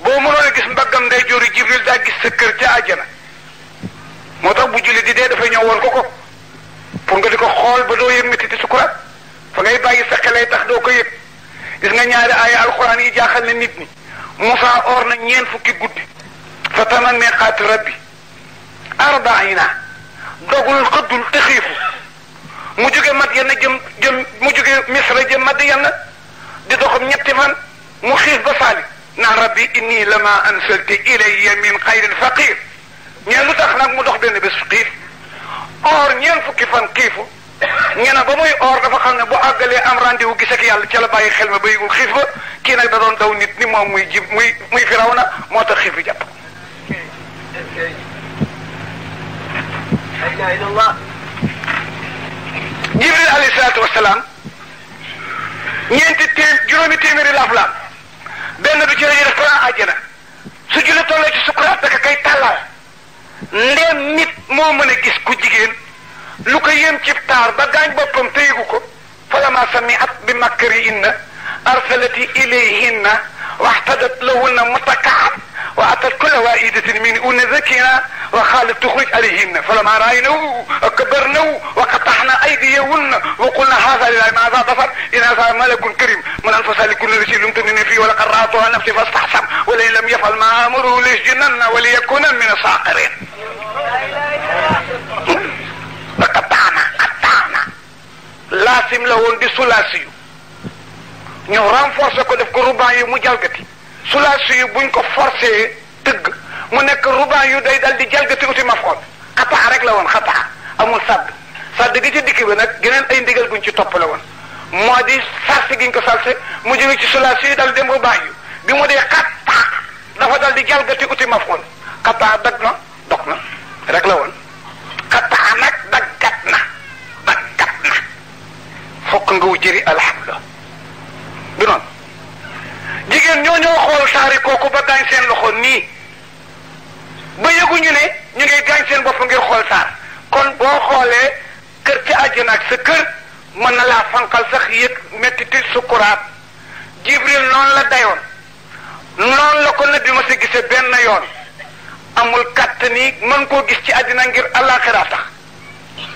boo mënoon a gis mbaggam nday joori Jibril daa gis sa kër ca àjjana moo tax bu julli di dee dafay ñëw woon ko pour nga di ko xool ba doo yëg métti sukuraat fa ngay bàyyi sa xelay tax doo ko yëg gis nga ñaari aaya alquran yi jaaxal na nit ñi Musa or na ñeen fukki guddi fa taman miqaati rabbi 40 dogul xëddul te xiifu mu jóge Madiyana jëm mu jóge Misra jëm Madiyana di doxam ñetti fan mu xiif ba saali naan rabbi inni lama ansalti ilayya min xayrin faqir ñeen lu tax nag mu dox benn bés xiif or ñeen fukki fan xiifu ñena ba muy or dafa xam ne bu àggalee am rendez-vous gis ak yàlla ca la bàyyi xel ma ba yëgul xiif ba kii nag da doon daw nit ni moom muy jib muy Firawna moo tax xiif bi jàpp Jibril alayhi salaatu wasalaam juróomi téeméeri laaf benn bi ci lañuy def plan àjjana su julli tollee ci sukuraat daka kay tàllal ndéem nit moo mën a gis ku jigéen lu ko yéem ci taar ba gaañ boppam te yëgu ko falama sami'at bi makrihinna arsalati ilayhinna waxtadat lahunna mutaka'an wa atat kulla wahidatin minhunna zakina wa qalat tukhruj alayhinna falama ra'aynahu akbarnahu wa qata'na aydiyahunna wa qulna hadha lillahi ma hadha basar in hadha malakun karim man anfasa li kulli shay'in lumtumina fihi wa laqad ra'atuha nafsi fastahsam wa la lam yaf'al ma amruhu layasjunanna wa liyakuna min as-saqirin laasim la woon di sulaasi yu ñu renforcer ko def ko ruban yu mu jalgati sulaasi yu buñ ko forcé tëgg mu nekk ruban yu day dal di jalgati uti maf'ul xataa rek la woon xataa amul sadd gi ci dikk bi nag geneen ay ndigal guñ ci topp la woon moo di sarsi giñ ko sarse mu jóge ci sulaasi yu dal dem ruban yu bi mu dee xataa dafa dal di jalgati uti maf'ul xataa dog na rek la woon xataa nag daggat na fokk nga wu jëri alhamdulilah du noonu jigéen ñoo xool saari kooku ba gaañ seen loxo nii ba yëguñu ne ñu ngay gaañ seen bopp ngir xool saar kon boo xoolee kër ci àjjana ak sa kër mën na laa fanqal sax yëg mettiti sukuraat Jibril noonu la dayoon noonu la ko nabi ma sa gise benn yoon amul kàttani mën koo gis ci àddina ngir àllaaxira tax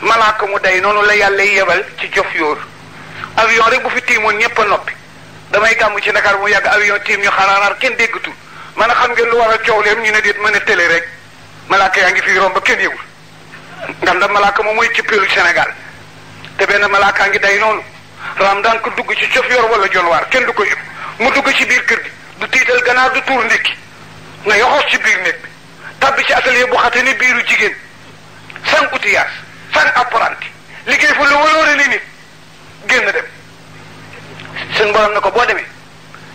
malaaka mu day noonu la yàlla yebal ci jof yóor avion rek bu fi tiimoon ñëpp a noppi damay gàmm ci Dakar mu yàgg avion tiim ñu xaraaraar kenn déggatul man a xam ngeen lu war a coow leem ñu ne déet mën a télé rek malaaka yaa ngi fi romb ba kenn yëgul ndax da malaaka moom mooy cëppeelu Sénégal te benn malaakaa ngi day noonu raam daan ko dugg ci cof yor wala jonwaar kenn du ko yëg mu dugg ci biir kër gi du tiital ganaar du tuur ndékki nga yoxoos ci biir néeg bi tabbi ci atelier bu xate ni biiru jigéen sans outillage sans apprenti liggéey fu lu waloore ni nit génn dem seen borom ne ko boo demee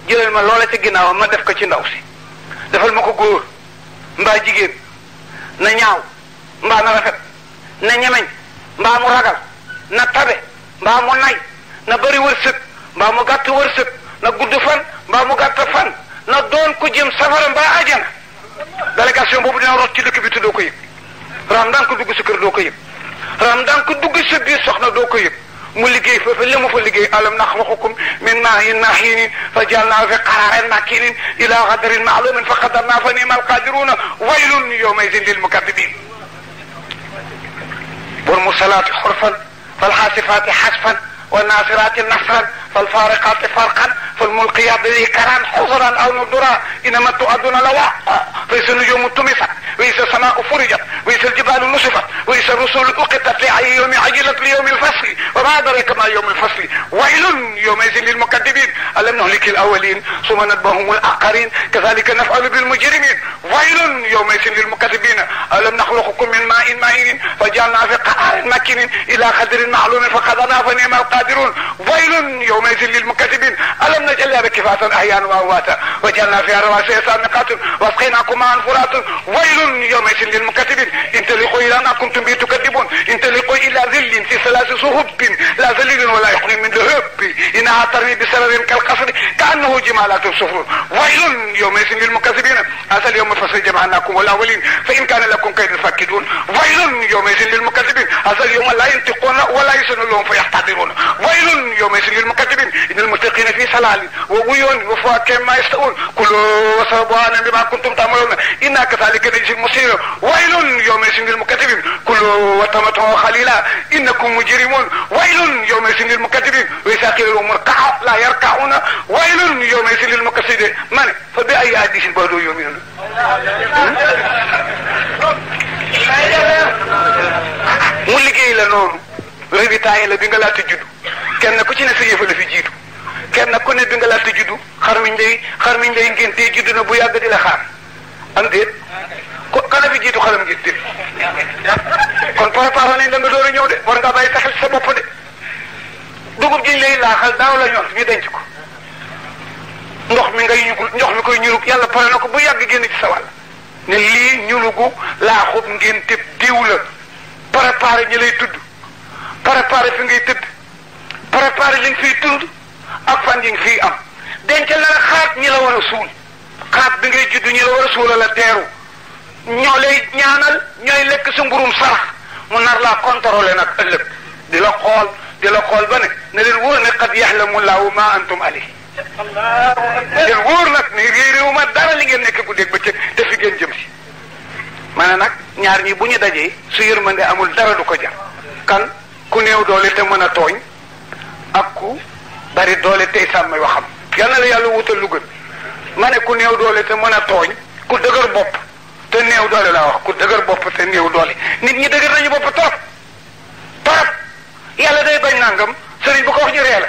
jëlal ma loola ci ginnaawam ma def ko ci ndaw si defal ma ko góor mbaa jigéen na ñaaw mbaa na rafet na ñemeñ mbaa mu ragal na tabe mbaa mu nay na bëri wërsëg mbaa mu gàtt wërsëg na gudd fan mbaa mu gàtt fan na doon ko jëm safara mbaa ajana délégation boobu dina rot ci dëkk bi te doo ko yëg raam daan ko dugg sa kër doo ko yëg raam daan ko dugg sa biir soxna doo ko yëg mu liggéey foofu la mu fa liggéey alam naxluqukum min maa'in mahiinin fa ja'alnaahu fi qaraarin makiinin ilaa qadarin ma'luumin fa qadarnaa fa ni'mal qaadiruun waylun yawma'idin lil mukazzibiin wal mursalaati urfan fal haasifaati hasfan wan naasiraati nasran fal faariqaati farqan fal mulqiyaati dhikran huzran aw nudura innamaa tu'adduuna lawaaqi'un fa iza nujuumu tumisat wa iza samaa'u furijat wa iza al-jibaalu nusifat wa iza ar-rusulu uqitat li ayyi yawmin ajjilat li yawmi al-fasli wa maa adraaka maa yawmu al-fasli waylun yawma'idhin lil-mukazzibiin alam nuhliki al-awwaliin thumma natba'uhum al-aakhiriin kadhaalika naf'alu bil-mujrimiin waylun yawma'idhin lil-mukazzibiin alam nakhluqukum min maa'in mahiinin faja'alnaahu fi qaraarin makiinin ilaa qadarin ma'luumin faqadarnaa fa ni'mal qaadiruun waylun yawma'idhin lil-mukazzibiin alam naj'al al-arda kifaatan ahyaa'an wa amwaatan wa ja'alnaa fiihaa rawaasiya saamiqaatin wa asqaynaakum maa'an furaatan waylun yawma'idhin lil-mukazzibiin intaliquu ilaa maa kuntum bihi tukazzibuun intaliquu ilaa dhillin fii 3 suhubin laa dhaliilin wa laa yughnii min lahab innahaa tarmii bi shararin kal-qasri كأنه جمالات صفر ويل يومئذ للمكذبين هذا اليوم فصل جمعناكم والأولين فإن كان لكم كيد فاكدون ويل يومئذ للمكذبين هذا اليوم لا ينطقون ولا يسن لهم فيحتضرون ويل يومئذ للمكذبين إن المتقين في سلال وعيون وفواكه ما يشتهون كلوا واشربوا هنيئا بما كنتم تعملون إنا كذلك نجزي المحسنين ويل يومئذ للمكذبين كلوا وتمتعوا قليلا إنكم مجرمون ويل يومئذ للمكذبين وإذا قيل لهم اركعوا لا يركعون ويل يومئذ للمكذبين من فبأي حديث بعده يؤمنون mu liggéey la noonu résultat la bi nga laata juddu kenn ku ci ne sa yëfa la fi jiitu kenn ku ne bi nga laata juddu xar mi ndey ngéntee juddu na bu yàgg di la xaar am déet ko kana fi jiitu xaram ngénte kon préparé nañ la nga door a ñëw de war ngaa bàyyi taxal sa bopp de dugub ji lay laaxal daaw la ñor ñu denc ko ndox mi ngay ñugul ndox mi koy ñurug yàlla pare na ko bu yàgg génn ci sa wàll ne lii ñulugu laaxub ngénte diw la préparé ñi lay tudd préparé fi ngay tëdd préparé li nga fiy tund ak fan yi nga fiy am dencal na la xaat ñi la war a suul xaat bi ngay judd ñi la war a suula la teeru ñoo lay ñaanal ñooy lekk sa mburum sarax mu nar laa contrôlé nag ëllëg di la xool ba ne leen wóor ne qad yaxlamu laahu ma antum alayhi leen wóor nag ne réeréewu ma dara li ngeen nekk guddeeg bëccëg te fi ngeen jëm si maanaam nag ñaar ñi bu ñu dajee su yërmande amul dara du ko jar kan ku néew doole te mën a tooñ ak ku bari doole tey sàmm waxam yal na la yàlla wutal lu gën ma ne ku néew doole te mën a tooñ ku dëgër bopp te néew doole laa wax ku dëgër bopp te néew doole nit ñi dëgër nañu bopp trop yàlla day bañ nangam sëriñ bu ko wax ñu ree la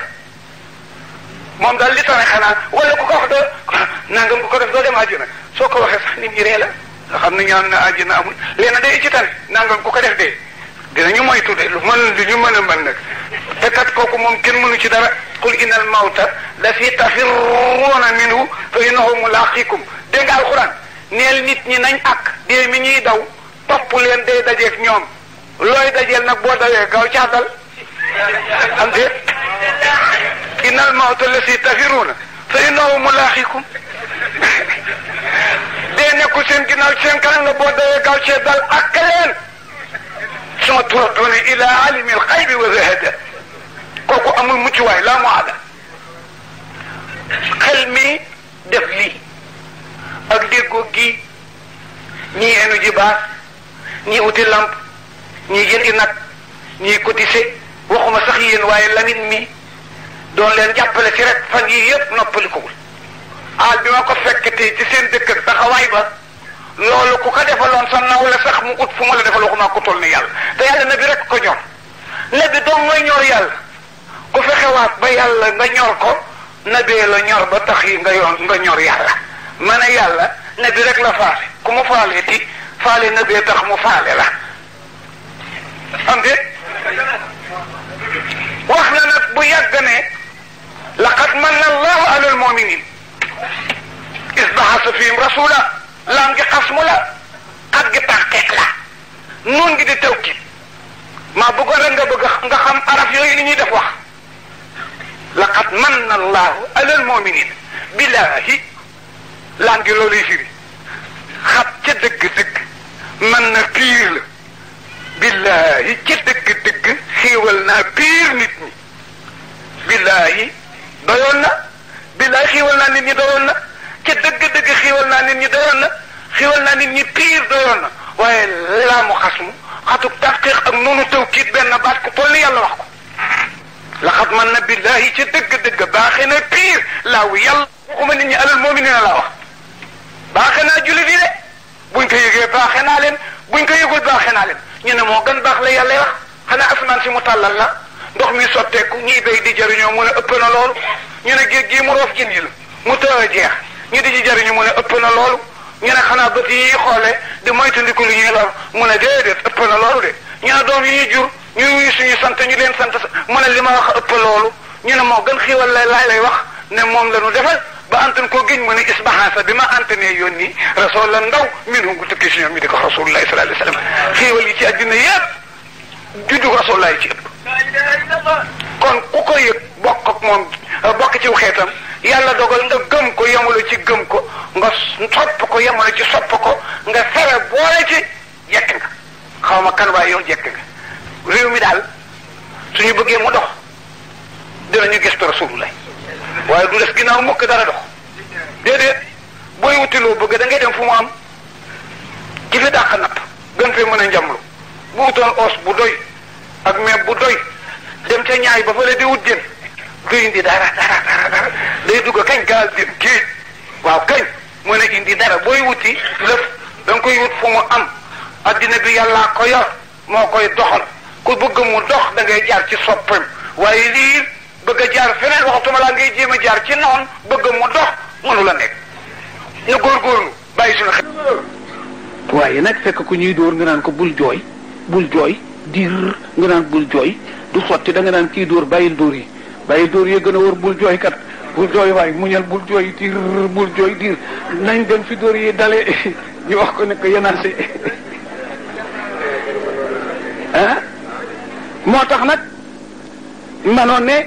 moom daal li tane xanaa wala ku ko wax doo nangam ku ko def doo dem àjjana soo ko waxee sax nit ñi ree la nga xam ne ñaan na àjjana amul léegi day ci tane nangam ku ko def dee dinañu moytu de lu ñu mën a mën nag te kat kooku moom kenn mënu ci dara qul innal mawta la fi tafirruuna minhu fa innahu mulaqikum dégg nga alquran neel nit ñi nañ ak dee mi ñuy daw topp leen day dajeeg ñoom looy dajeel nag boo dawee gaaw caatal am déet innal mawta la fi tafirruuna fa innahu mulaqikum dee nekkul seen ginnaaw seen kanam nga boo dawee gaaw cee dal ak leen suma turadduuna ila alimi alxaybi wa zahada kooku amul muccuwaay laa mu aada xel mi def lii ak déggoo gi ñii enu ji baas ñii uti lamp ñii jëndi nag ñii cotisé waxuma sax yéen waaye lamit mi doon leen jàppale ci rek fan yii yëpp noppalikowul aal bi ma ko fekkatee ci seen dëkk ak taxawaay ba loolu ku ko defaloon sa naw la sax mu ut fu ma la defal waxuma ko toll ni yàlla te yàlla nabi rek ko ñor nabi doom mooy ñor yàlla ku fexewaat ba yàlla nga ñor ko nabee la ñor ba tax yi nga ñor yàlla ma ne yàlla nabi rek la faale ku mu faale ti faale nabee tax mu faale la am de wax na nag bu yàgg ne laqad manna allahu ala almuminin is baxasa fihim rasula laam gi xasmu la xat gi taxteeg la noon gi di tawkid maa bëggoon rek nga xam araf yooyu li ñuy def wax laqad manna allahu ala almuminin billahi laam gi looluy firi xat ca dëgg-dëgg man na piir la billahi ca dëgg-dëgg xiiwal naa piir nit ñi billahi doyoon na billahi xiiwal naa nit ñi doyoon na ca dëgg-dëgg xiiwal naa nit ñi doyoon na xiiwal naa nit ñi piir doyoon na waaye laamu xasmu xatuk taqiq ak noonu tawkiid benn baat ko toll ni yàlla wax ko laqad man na billahi ca dëgg-dëgg baaxee na piir laawu yàlla waxuma nit ñi alal mu'minina laa wax baaxee naa jullit yi de buñ ko yëgee baaxee naa leen buñ ko yëgul baaxee naa leen ñu ne moo gën baax la yàlla wax xanaa asamaan si mu tàllal la ndox mi sotteeku ñiy béy di jëriñoo mu ne ëpp na loolu ñu ne géej gii mu roof jën yi la mu tëw a jeex ñu di ci jëriñu mu ne ëpp na loolu ñu ne xanaa bët yi xoole di moytandiku lu ñuy lor mu ne déedéet ëpp na loolu de ñu ne doom yi ñuy jur ñu wuyu suñu sant ñu leen sant mu ne li ma wax ëpp loolu ñu ne moo gën xiiwal lay wax ne moom la ñu defal ba antan koo giñ mu ne isbahansa bi ma antanee yónni rasul la ndaw min hu gu tukki si ñoom mi di ko rasulullahi sallallahu alayhi wasallam xiiwal yi ci àddina yépp juddu rasulullahi ci ëpp kon ku ko yëg bokk ak moom bokk ci xeetam yàlla dogal nga gëm ko yemale ci gëm ko nga sopp ko yemale ci sopp ko nga fere boole ci jekk nga xaw ma kan waaye yow jekk nga réew mi daal suñu bëggee mu dox dinañu gëstu rasulullah waaye du def ginnaaw mukk dara dox déedéet booy wuti loo bëgg da ngay dem fu mu am ci fi dàq napp gën fee mën a njamlu bu wutoon os bu doy ak meeb bu doy dem ca ñaay ba fële di wut jën du indi dara day dugg kañ gaal dem géej waaw kañ mën a indi dara booy wuti lëf da nga koy wut fu mu am addina bi yàllaa ko yor moo koy doxal ku bëgg mu dox da ngay jaar ci soppam waaye lii bëgg a jaar feneen waxtuma laa ngay jéem a jaar ci noonu bëgg mu dox mënu la nekk ñu góorgóorlu bàyyi suñu xel. waaye nag fekk ku ñuy dóor nga naan ko bul jooy diir nga naan bul jooy du sotti da nga naan kii dóor bàyyil dóor yi gën a wóor bul jooy kat bul jooy waaye muñal bul jooy diir nañ dem fi dóor yi dale ñu wax ko ne ko yenaase ah moo tax nag manoon ne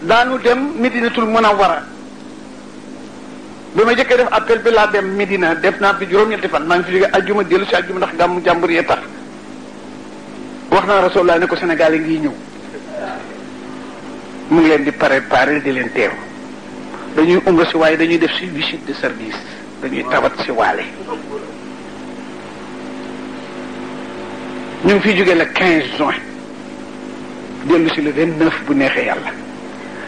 daanu dem Medinatul Munawwara bi ma jëkkee def appel bi laa dem Medina def naa fi juróom-ñetti fan maa ngi fi jóge ajjuma dellu si ajjuma ndax gàmmu jàmbur yee tax wax naa Rasulullah ne ko Sénégal yi ngi ñëw mu ngi leen di préparer di leen teeru dañuy umra si waaye dañuy def si visite de service dañuy tawat si waale ñu ngi fiy jóge le 15 juin dellu si le 29 bu neexee yàlla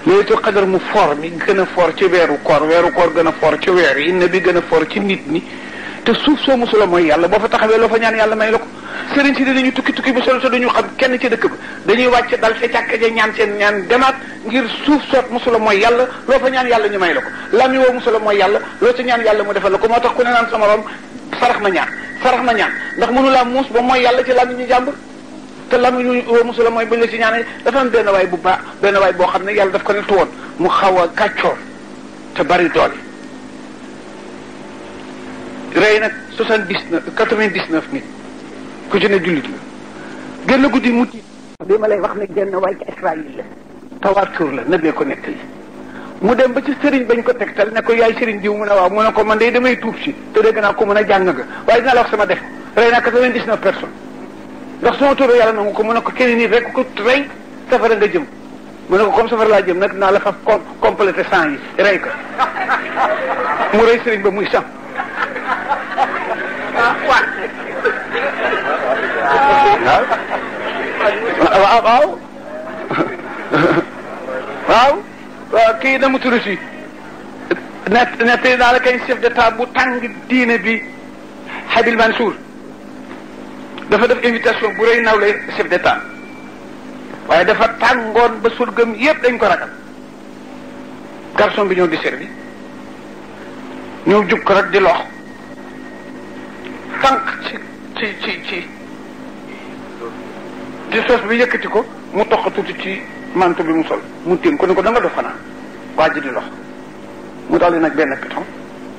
Laylatul Qadr mu for mi gën a for ci weeru koor gën a for ci weer yi inna bi gën a for ci nit ñi te suuf soo mosula mooy yàlla boo fa taxawee loo fa ñaan yàlla may la ko sëriñ si dinañu tukki ba solo te duñu xam kenn ci dëkk ba dañuy wàcc dal ca jàkka ja ñaan seen ñaan demaat ngir suuf soot mosula mooy yàlla loo fa ñaan yàlla ñu may la ko lami woo mosula mooy yàlla loo ca ñaan yàlla mu defal la ko moo tax ku ne naan sama rom sarax ma ñaan ndax mënulaa muus ba mooy yàlla ci lami ñu jàmbur te lami ñu woo mosula mooy bañ la ci ñaanee dafa am benn waay boo xam ne yàlla daf ko nettu woon mu xaw a kàccoor te bari doole rey nag 99 nit ku ci ne jullit la gën a guddi mu tiit bi ma lay wax ne genn waay ci Israël la tawaatur la nabee ko nettali mu dem ba ci sëriñ bañ ko tegtal ne ko yaay sëriñ diw mu ne waaw mu ne ko man day damay tuub si te dégg naa ko mën a jàng nga waaye dinaa la wax sama def rey naa 99 personnes ndax sama tur yàlla nangu ko mu ne ko kenn nit rek ko rey safara nga jëm mu ne ko comme safara laa jëm nag dinaa la fa complété 100 yi rey ko mu rey sëriñ ba muy sam waaw kii na mu tudd si ne daal kay chef d'état bu tàng diine bi Habil Mansour dafa def invitation bu rëy nawle chef d'état waaye dafa tàngoon ba surgëm yépp dañ ko ragal garçon bi ñëw di servi ñëw jub ko rek di lox tànk ci sos bi yëkkati ko mu toq tuuti ci manto bi mu sol mu téen ko ne ko da nga dof xanaa waa ji di lox mu daldi nag benn piton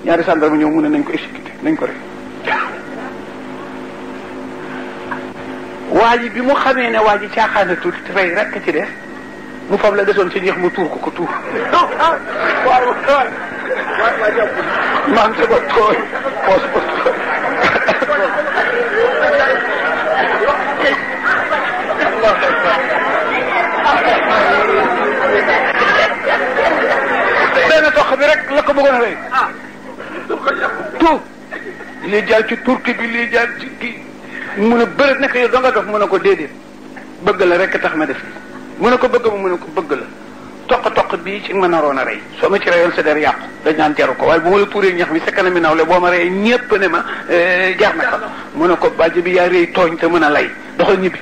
ñaari gendarme ñëw mu ne nañ ko exécuté nañ ko rek waa ji bi mu xamee ne waa ji caaxaana tuuti rey rekk ci def mu fab la desoon ci ñeex mu tuur ko tuur man sa bopp tooy poos ba tooy benn toq bi rek la ko bëggoon a rey tuur lii jaar ci turki bi lii jaar ci kii mun a bëri nekk yow doo nga dof mun a ko déedéet bëgg la rek tax ma def mun a ko bëgg ma mun a ko bëgg la toq bii ci ma naroon a rey soo ma ci reyoon sa der yàqu dañ naan jaru ko waaye bu ma la tuuree ñax mi sa kanam mi nawle boo ma reyee ñépp ne ma jar na ko mun a ko bàjj bi yaa rëy tooñ te mën a lay doxal ñibbi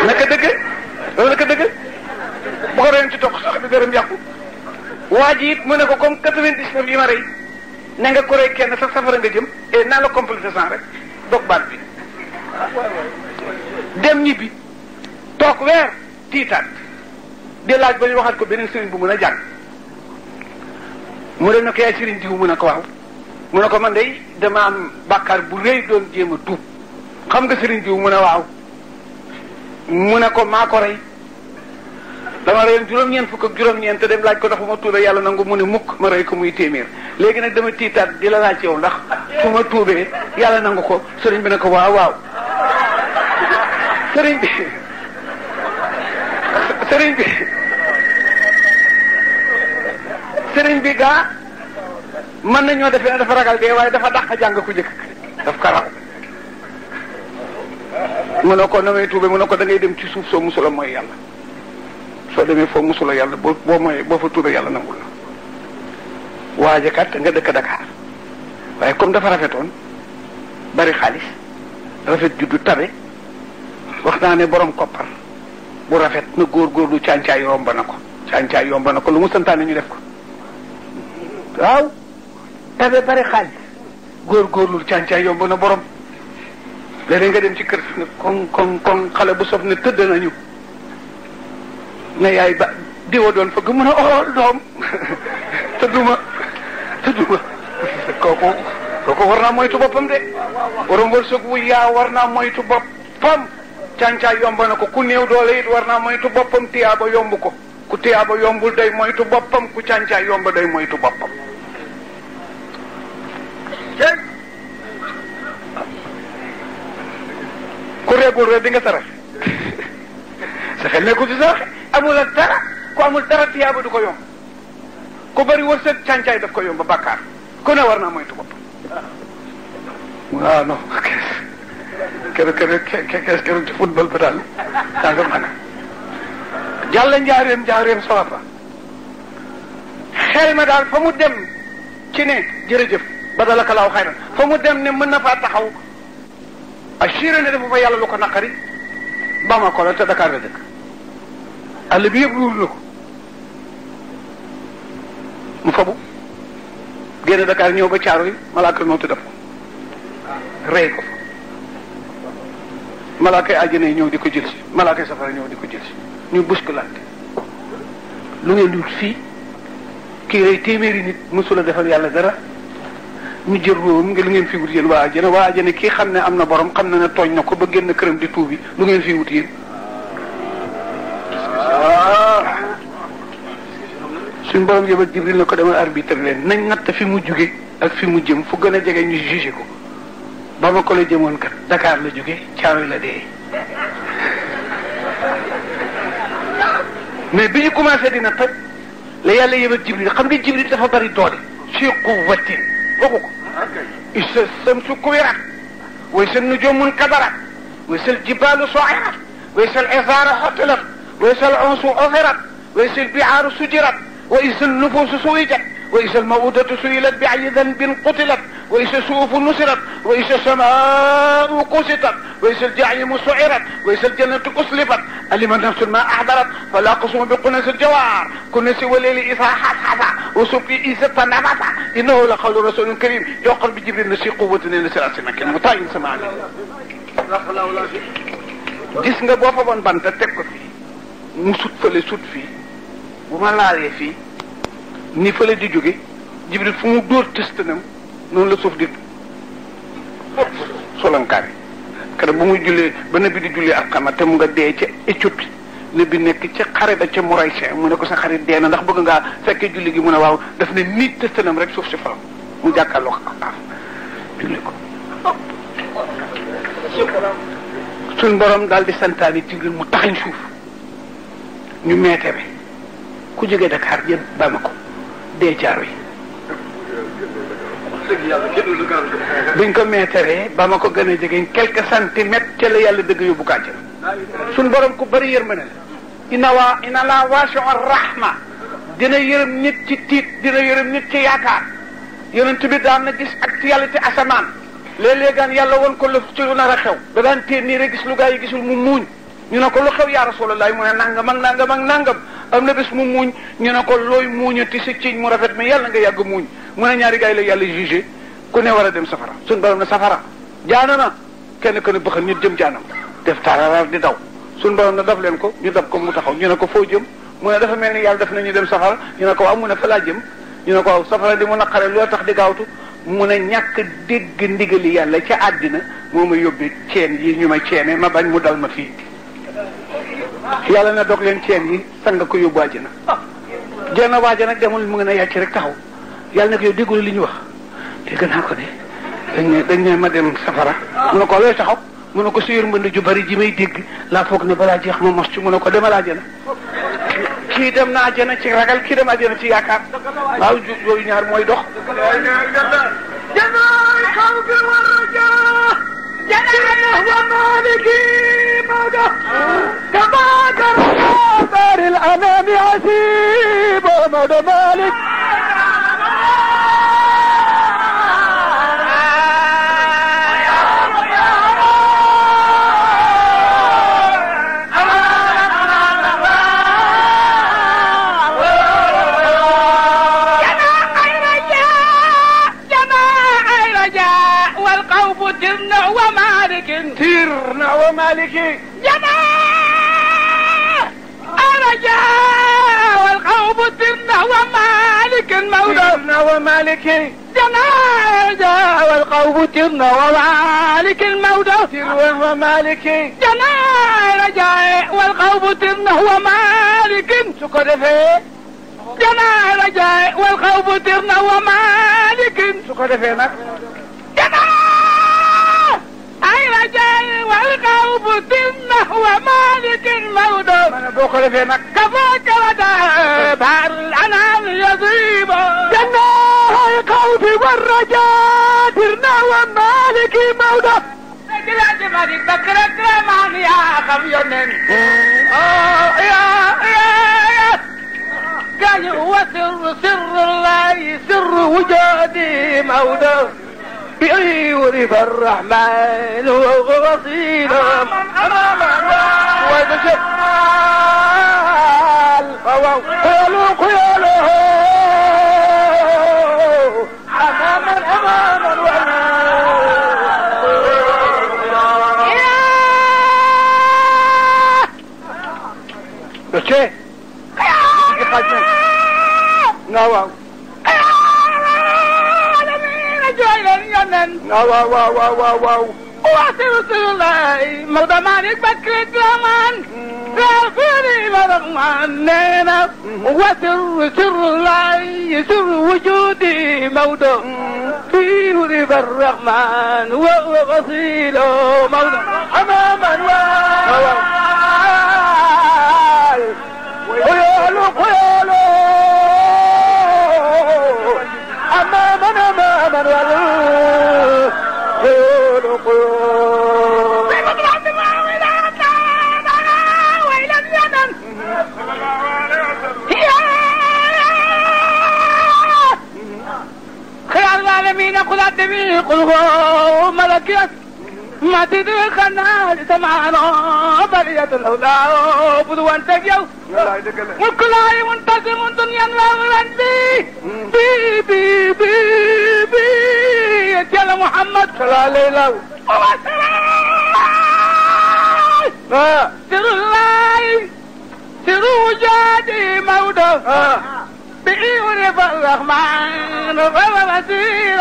naka dëgg loolu naka dëgg bu ko reyoon ci toq sax bi deram yàqu waa ji it mu ne ko comme 99 yi ma rey ne nga ko rey kenn sax safara nga jëm et naa la complété sans rek dog baat bi dem ñibbi toog weer tiitaat di laaj ba ñu waxaat ko beneen sëriñ bu mën a jàng mu dem ne ko yaay sëriñ diw mu ne ko waaw mu ne ko man day dama am bàkkaar bu rëy doon jéem a tuub xam nga sëriñ diw mu ne waaw mu ne ko maa ko rey dama reyoon juróom-ñeent fukk ak juróom-ñeent te dem laaj ko ndax bu ma tuubee yàlla nangu mu ne mukk ma rey ko muy téeméer léegi nag dama tiitaat di la laaj yow ndax su ma tuubee yàlla nangu ko sëriñ bi ne ko waaw waaw sëriñ bi gaa mën nañoo defee ne dafa ragal dee waaye dafa dàq jàng ku jëkk daf ko raw mu ne ko na may tuube mu ne ko da ngay dem ci suuf soo musula mooy yàlla soo demee foo musula yàlla boo mooy boo fa tuube yàlla nangul la waaje kat nga dëkk Dakar waaye comme dafa rafetoon bari xaalis rafet juddu tabe wax naa ne borom koppar bu rafet na góorgóorlu càncaay yomb na ko lu mu santaane ñu def ko waaw tabe bari xaalis góorgóorlu càncaay yomb na borom léeg-léeg nga dem ci kër ne kon xale bu sof ne tëdd nañu ne yaay ba diwa doon fëgg mun a ool doom tëdduma kooku war naa moytu boppam de borom wërsëg wu yaa war naa moytu boppam càncaay yomb na ko ku néew doole it war naa moytu boppam tiyaaba yomb ko ku tiyaaba yombul day moytu boppam ku càncaay yomb day moytu boppam ku reegul rek di nga sarax sa xel nekkul ci sarax amul ak dara ku amul dara tiyaaba du ko yomb ku bari wërsëg càncaay daf ko yomb ba bàkkaar ku ne war naa moytu boppam waaw non keroog ci football ba daal daa nga mën a jàll njaareem solo fa xel ma daal fa mu dem ci ne jërëjëf ba dala kalaaw xayran fa mu dem ne mën na faa taxaw assuré ne dafa fa yàlla lu ko naqari Bamako la te Dakar la dëkk àll bi yëpp luur na ko mu fabu génn Dakar ñëw ba caaro yi malaaka moo def ko rey ko fa malaaka yi àjjana yi ñëw di ko jël si malaaka yi safara ñëw di ko jël si ñu bousculante lu ngeen di wut fii kii rey téeméeri nit mësula defal yàlla dara ñu jël róom nga lu ngeen fi wut yéen waa àjjana kii xam ne am na borom xam na ne tooñ na ko ba génn këram di tuubi lu ngeen fi wut yéen suñ borom yëbal Jibril na ko demal arbitre leen nañ natt fi mu jóge ak fi mu jëm fu gën a jege ñu jugé ko ba ma ko la jëmoon kat Dakar la jóge Caaroy la dee mais bi ñu commencé dina toj la yàlla yëbal Jibril xam nga Jibril dafa bari doole si quwwatin waxu ko isa samsu kuwirat waysa nujumun kadarat waysa aljibalu su'irat waysa al-izaaru hutilat waysa al-unsu ufirat waysa al-bihaaru sujirat وإذا النفوس سويجت وإذا الموءودة سئلت بأي ذنب قتلت وإذا السيوف نصرت وإذا السماء كشطت وإذا الجحيم سعرت وإذا الجنة أسلفت علم نفس ما أحضرت فلا أقسم بكنس الجوار كنس والليل إذا حسحس وصبح إذا تنفس إنه لقول رسول كريم يقر بجبريل نسي قوة نسي مكان مطاع سمعني gis nga boo fa bon banta teg ko fii mu sut fële sut fii bu ma laalee fii ni fële di jóge Jibril fu mu dóor tëstanam noonu la suuf di solankaari kada bu muy jullee ba nabi di jullee ak xama te mu nga dee ca Éthiopie nabi nekk ca xare ba ca Mouraysin mu ne ko sa xarit dee na ndax bëgg ngaa fekkee julli gi mu ne waaw daf ne nit tëstanam rek suuf si faram mu jàkkaarloo ko ak julli ko suñ borom daal di santaani Jibril mu taxañ suuf ñu meetere ku jógee Dakar jëm Bamako dee Caaroy buñ ko meeteree Bamako gën a jege quelques centimètres ca la yàlla dëgg yóbbu kàcce suñ borom ku bari yërmande la ina la wasi'ur rahma dina yërëm nit ci tiit dina yërëm nit ci yaakaar yonent bi daan na gis actualité asamaan léeg-léegaan yàlla woon ko lu ci lu nar a xew da daan téen nii rek gis lu gaa yi gisul mu muuñ ñu ne ko lu xew yaa Rasulullah mu ne nangam ak nangam ak nangam am na bés mu muuñ ñu ne ko looy muuñati si ciiñ mu rafet mais yàlla nga yàgg muuñ mu ne ñaari gaa yi la yàlla jugé ku ne war a dem safara suñ borom ne safara jaanama kenn ku ne bëxal nit jëm jaanam def tararar di daw suñ borom ne daf leen ko ñu daf ko mu taxaw ñu ne ko foo jëm mu ne dafa mel ni yàlla def na ñu dem safara ñu ne ko waaw mu ne fa laa jëm ñu ne ko waaw safara di mu naqare loo tax di gaawtu mu ne ñàkk dégg ndigali yàlla ca àddina moo ma yóbbee ceen yi ñu ma ceene ma bañ mu dal ma fii yàlla na dog leen ceen yi sang ko yóbbu àjjana jenn waaja nag demul mu ngi a yàcc rek taxaw yàlla na ko yow déggul li ñu wax dégg naa ko de dañ ne ma dem safara mu ne ko looy taxaw mu ne ko sa yërmande ju bari ji may dégg laa foog ne balaa jeex ma mos ci mu ne ko demal àjjana kii dem na àjjana ci ragal kii dem àjjana ci yaakaar waaw yooyu ñaar mooy dox janaay kaw bi war a jaa janaay wa maliki mawdo kabakar baril anami asibo mawdo malik تيرنا ومالكي جماع الرجاء والخوف تيرنا ومالك المولى تيرنا ومالكي جماع الرجاء والخوف تيرنا ومالك المولى تيرنا ومالكي جماع الرجاء والخوف تيرنا ومالك سكر فيه جماع الرجاء والخوف تيرنا ومالك سكر فيه والقوم تنه ومالك الموت كفاك ودا بحر العنان يضيب جناه القوم والرجاء ترنا ومالك الموت جلاد مالك بكر كرمان يا خميونين يا كان هو سر الله سر وجودي موت بأيورب الرحمن وغصينا وجمال قالوا قياله أماما بشي نواو واو واسر الله موضى مالك بكر الدمان غافري مرغمان نينا وسر الله سر وجودي موضى في رب الرحمن وهو غسيل موضى أماما ويالو قل أدمي قل هو ملكيت ما تدخلنا لسمعنا برية الأولى بدوان تجيو وكل عي منتظم دنيا وغلان بي بي بي بي يا محمد صلى الله عليه وسلم سر الله سر وجادي موضة بإيورب الرحمن والوزير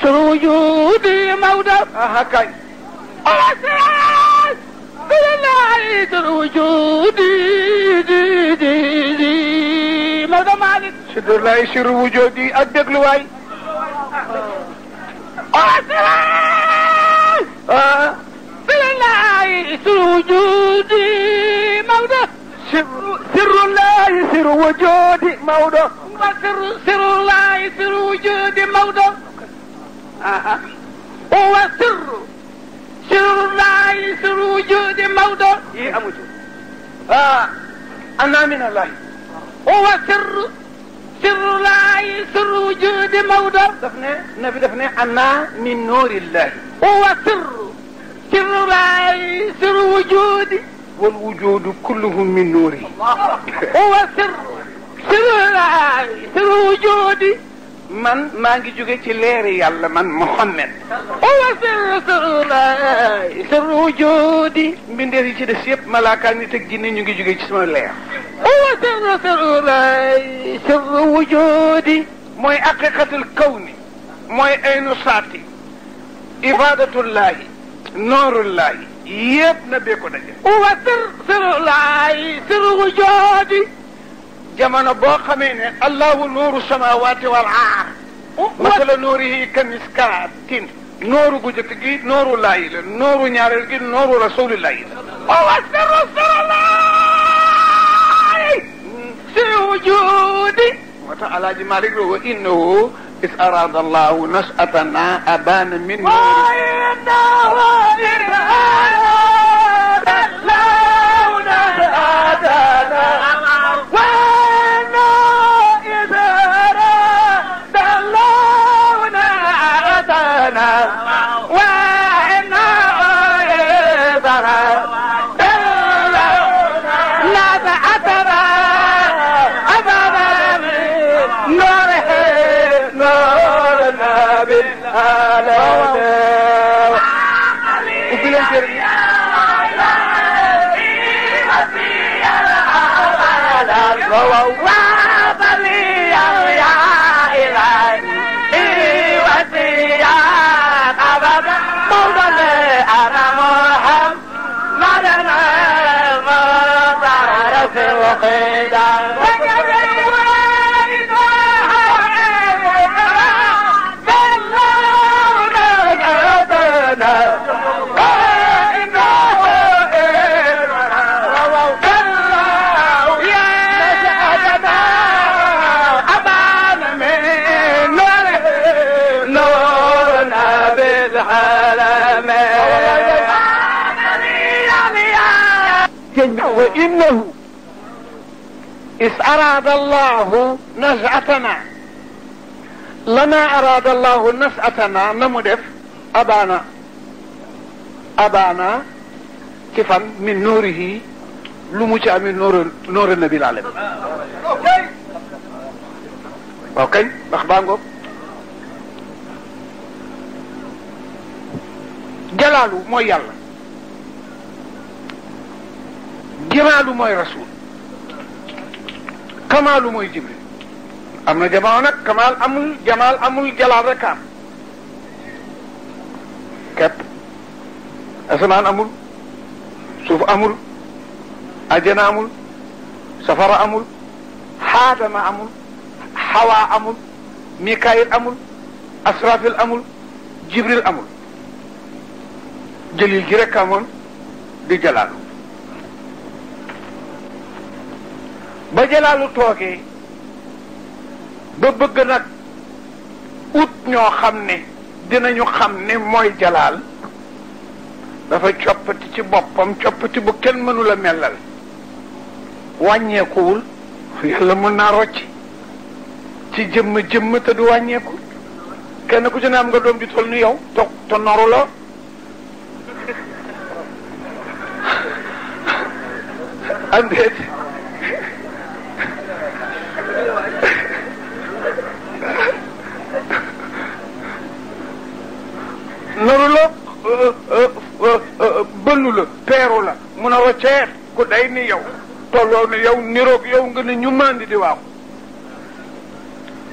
سر وجودي موضة هكاي سر وجودي موضة مالك سر الله سر وجودي أدق لواي سر الله سر وجودي موضة سر الله سر وجودي موضة سر الله سر وجودي موضة هو سر الله سر وجود موضوع أنا من الله هو سر الله سر وجود موضوع نبي دفني أنا من نور الله هو سر الله سر وجودي والوجود كله من نوري هو سر الله سر وجودي man maa ngi jóge ci leeri yàlla man Muhammad huwa sirru wujudi mbindeef yi ci des yëpp malaaka nit ak jinne ñu ngi jóge ci sama leer sirru wujudi mooy haqiqatul kawni mooy aynu saati ifadatullahi noorullahi yëpp na bee ko daje sirru wujudi jamono boo xamee ne allahu nuuru samawati wal ard masala nuurihi kamiskaatin nooru gu jëkk gi nooru laayi la nooru ñaareel gi nooru rasulillahi la si wujudi moo tax alaaji Malik wa innahu is arada allahu nas'atana abana min وإنه إذ أراد الله نزعتنا لما أراد الله نزعتنا نمدف أبانا كيفا من نوره لمجا من نور النبي العالم اوكي اخبانكم جلاله مو يلا جماله موي رسول كماله موي جبريل امنا جماعه نك كمال امول جمال امول جلال رك كاب اسمان امول سوف امول اجنا امول سفر امول حادم امول حوا امول ميكائيل امول اسرافيل امول جبريل امول جليل جي رك امون دي جلاله ba jalaalu toogee ba bëgg nag ut ñoo xam ne dinañu xam ne mooy jalaal dafa coppati ci boppam coppati bu kenn mënula mellal wàññeekuwul yàlla mën naa rocc ci jëmm te du wàññeeku kenn ku ci ne am nga doom di tol ni yow te noru la andeet noru la bënnu la peeru la mun a rocceet ku day ni yow tolloo ni yow niroog yow nga ne ñu mandi di waaw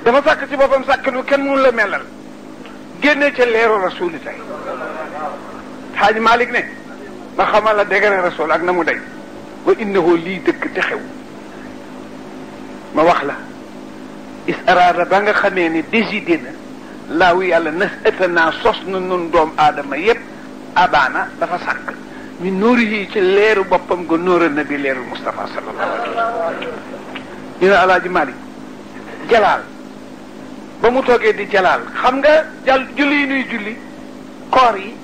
dafa sàkk ci boppam sàkk lu kenn mënu la melal génne ca leeru rasuli tey xaaj Malik ne ma xamal la dégane rasul ak na mu day wa innahu lii dëkk te xew ma wax la is araada ba nga xamee ni décidé na laawu yàlla nas ëttanaa sos na nun doom aadama yépp abaana dafa sàkk mi nóori yi ci leeru boppam nga nóora nabi leeru Mustafa sallallahu alayhi wa sallam ñu ne alaaji Malik jalaal ba mu toogee di jalaal xam nga julli yi nuy julli koor yi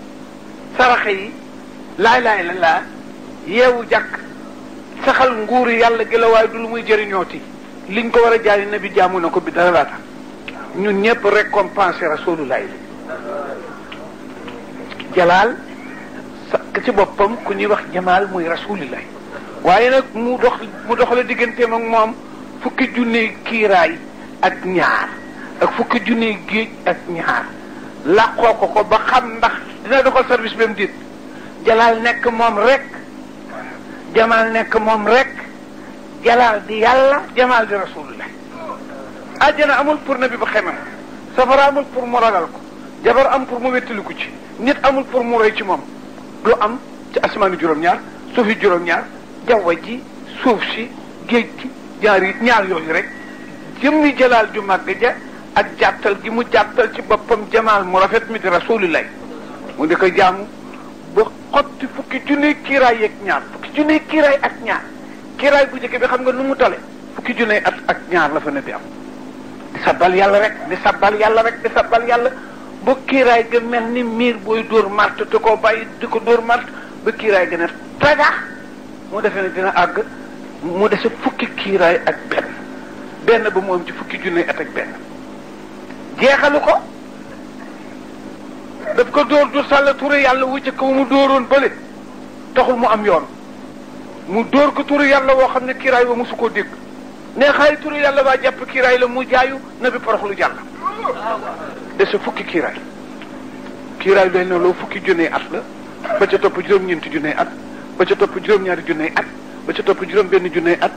saraxe yi laay la laa yeewu jàkk saxal nguuri yàlla gi la waaye du lu muy jëriñooti liñ ko war a jaari nabi jaamu na ko bi dara laata ñun ñëpp récompenser rasulullahi jalaal sakk ci boppam ku ñuy wax jamaal muy rasulillahi waaye nag mu dox la digganteem ak moom fukki junne kiiraay ak ñaar ak fukki junne géej ak ñaar làqoo ko ba xam ndax dina doxal service ba mu dit jalaal nekk moom rek jamaal nekk moom rek jalaal di yàlla jamaal di rasulullah àjjana amul pour nabi ba xemam safara amul pour mu ragal ko jabar am pour mu wettaliku ci nit amul pour mu roy ci moom lu am ci asmaani juróom-ñaar suufi juróom-ñaar jawwa ji suuf si géej gi ñaar yooyu rek jëmmi jalaal ju màgg ja ak jàttal gi mu jàttal ci boppam jamaal mu rafet mi di rasulillah mu di ko jaamu ba xotti fukki junne kiiraay yeeg ñaar fukki junne kiiraay ak ñaar kiiraay bu njëkk bi xam nga nu mu tale fukki junne at ak ñaar la fa nabi am di sabbal yàlla rek di sabbal yàlla rek di sabbal yàlla ba kiiraay ga mel ni miir booy dóor mart te koo bàyyi di ko dóor mart ba kiiraay gën a tagax mu defee ne dina àgg mu dese fukki kiiraay ak benn ba mu am ci fukki junne at ak benn jeexalu ko daf ko dóor du sàll turu yàlla wu jëkk mu dóoroon bële taxul mu am yoon mu dóor ko turu yàlla woo xam ne kiiraay ba mosu koo dégg ne xaay turu yàlla baa jàpp kiiraay la mu jaayu na bi poroxlu jàll dese fukki kiiraay doy na loo fukki junne at la ba ca topp juróom-ñeenti junne at ba ca topp juróom-ñaari junne at ba ca topp juróom-benn junne at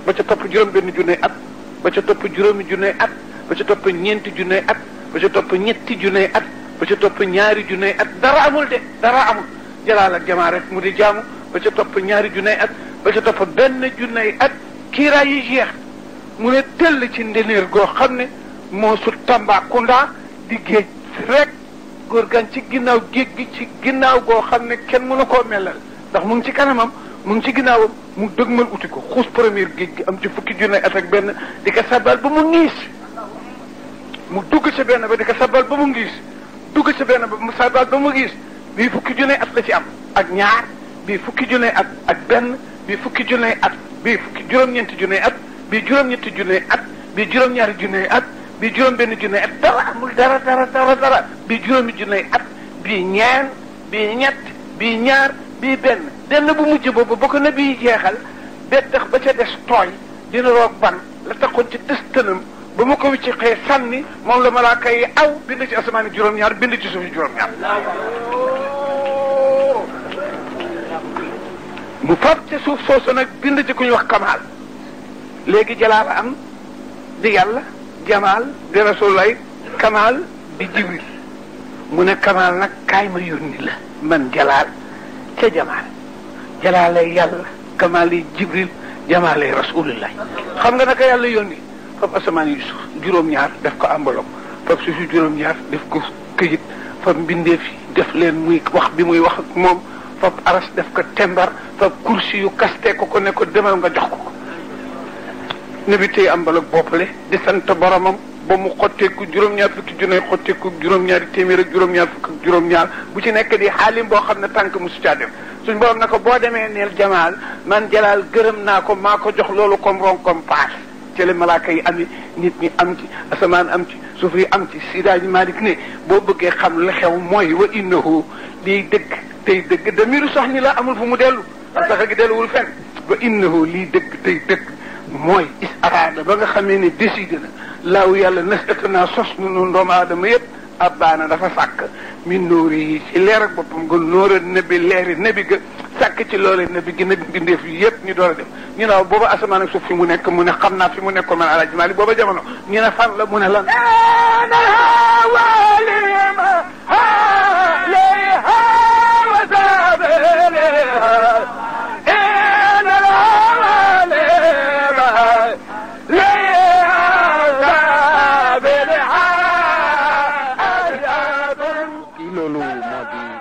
ba ca topp juróom-benn junne at ba ca topp juróomi junne at ba ca topp ñeenti junne at ba ca topp ñetti junne at ba ca topp ñaari junne at dara amul de dara amul jalaal ak jamaa rek mu di jaamu ba ca topp ñaari junne at ba ca topp benn junne at kiiraay yi jeex mu ne tëll ci ndeneer goo xam ne moo su Tambacounda di géej rek góor gan ci ginnaaw géej gi ci ginnaaw goo xam ne kenn mënu koo melal ndax mu ngi ci kanamam mu ngi ci ginnaawam mu dëgmal uti ko xuus première géej gi am ci fukki junne at ak benn di ko sabal ba mu ngiis mu dugg ci benn ba di ko sabal ba mu ngiis dugg ci benn ba mu sabal ba mu ngiis bii fukki junne at la ci am ak ñaar bii fukki junne at ak benn bii fukki junne at bii fukki juróom-ñeenti junne at bii juróom-ñetti junne at bii juróom-ñaari junne at bii juróom-benn junne at dara amul dara bii juróomi junne at bii ñeen bii ñett bii ñaar bii benn bu mujj boobu ba ko na bii jeexal bettax ba ca des tooy dina roog ban la taxoon ci tëstanam ba mu ko wicci xëy sànni moom la malaaka yi aw bind ci asamaani juróom-ñaar bind ci suufi juróom-ñaar mu fab ca suuf soosu nag bind ci ku ñu wax kamaal léegi jalaal am di yàlla jamaal di rasulullah kamaal di jibril mu ne kamaal nag kaay ma yónni la man jalaal ca jamaal jalaalay yàlla kamaalay jibril jamaalay rasulullah xam nga naka yàlla yónni fab asamaan yi suuf juróom-ñaar def ko enveloppe fab suuf yi juróom-ñaar def ko këyit fab mbindeef yi def leen muy wax bi muy wax ak moom fab aras def ko tembar fab kursi yu kaste ko ne ko demal nga jox ko ne bi tey enveloppe boppale di sant boromam ba mu xotteeku juróom-ñaar fukki junne xotteeku juróom-ñaari téeméer ak juróom-ñaar fukk ak juróom-ñaar bu ci nekk di xaalim boo xam ne tànk musu caa dem suñ borom na ko boo demee neel jamaal man jalaal gërëm naa ko maa ko jox loolu comme ron comme paas ci la malaaka yi ami nit ñi am ci asamaan am ci suuf yi am ci Sidaaji Malik ne boo bëggee xam la xew mooy wa innahu lii dëgg tey dëgg damiru sax ni la amul fu mu dellu parce que gi delluwul fenn wa innahu lii dëgg tey dëgg mooy is araada ba nga xamee ne décidé na laaw yàlla nasatana sos nu doomu aadama yëpp abbaana dafa sàkk min nóori yi ci leer ak boppam nga nóora nebi leeri nebi ga sàkk ci loole nebi gi nebi bindeef yi yëpp ñu door a dem ñu ne booba asamaan ak suuf fi mu nekk mu ne xam naa fi mu nekk ko man Alaaji Maalik booba jamono ñu ne fan la mu ne lan loolu moo di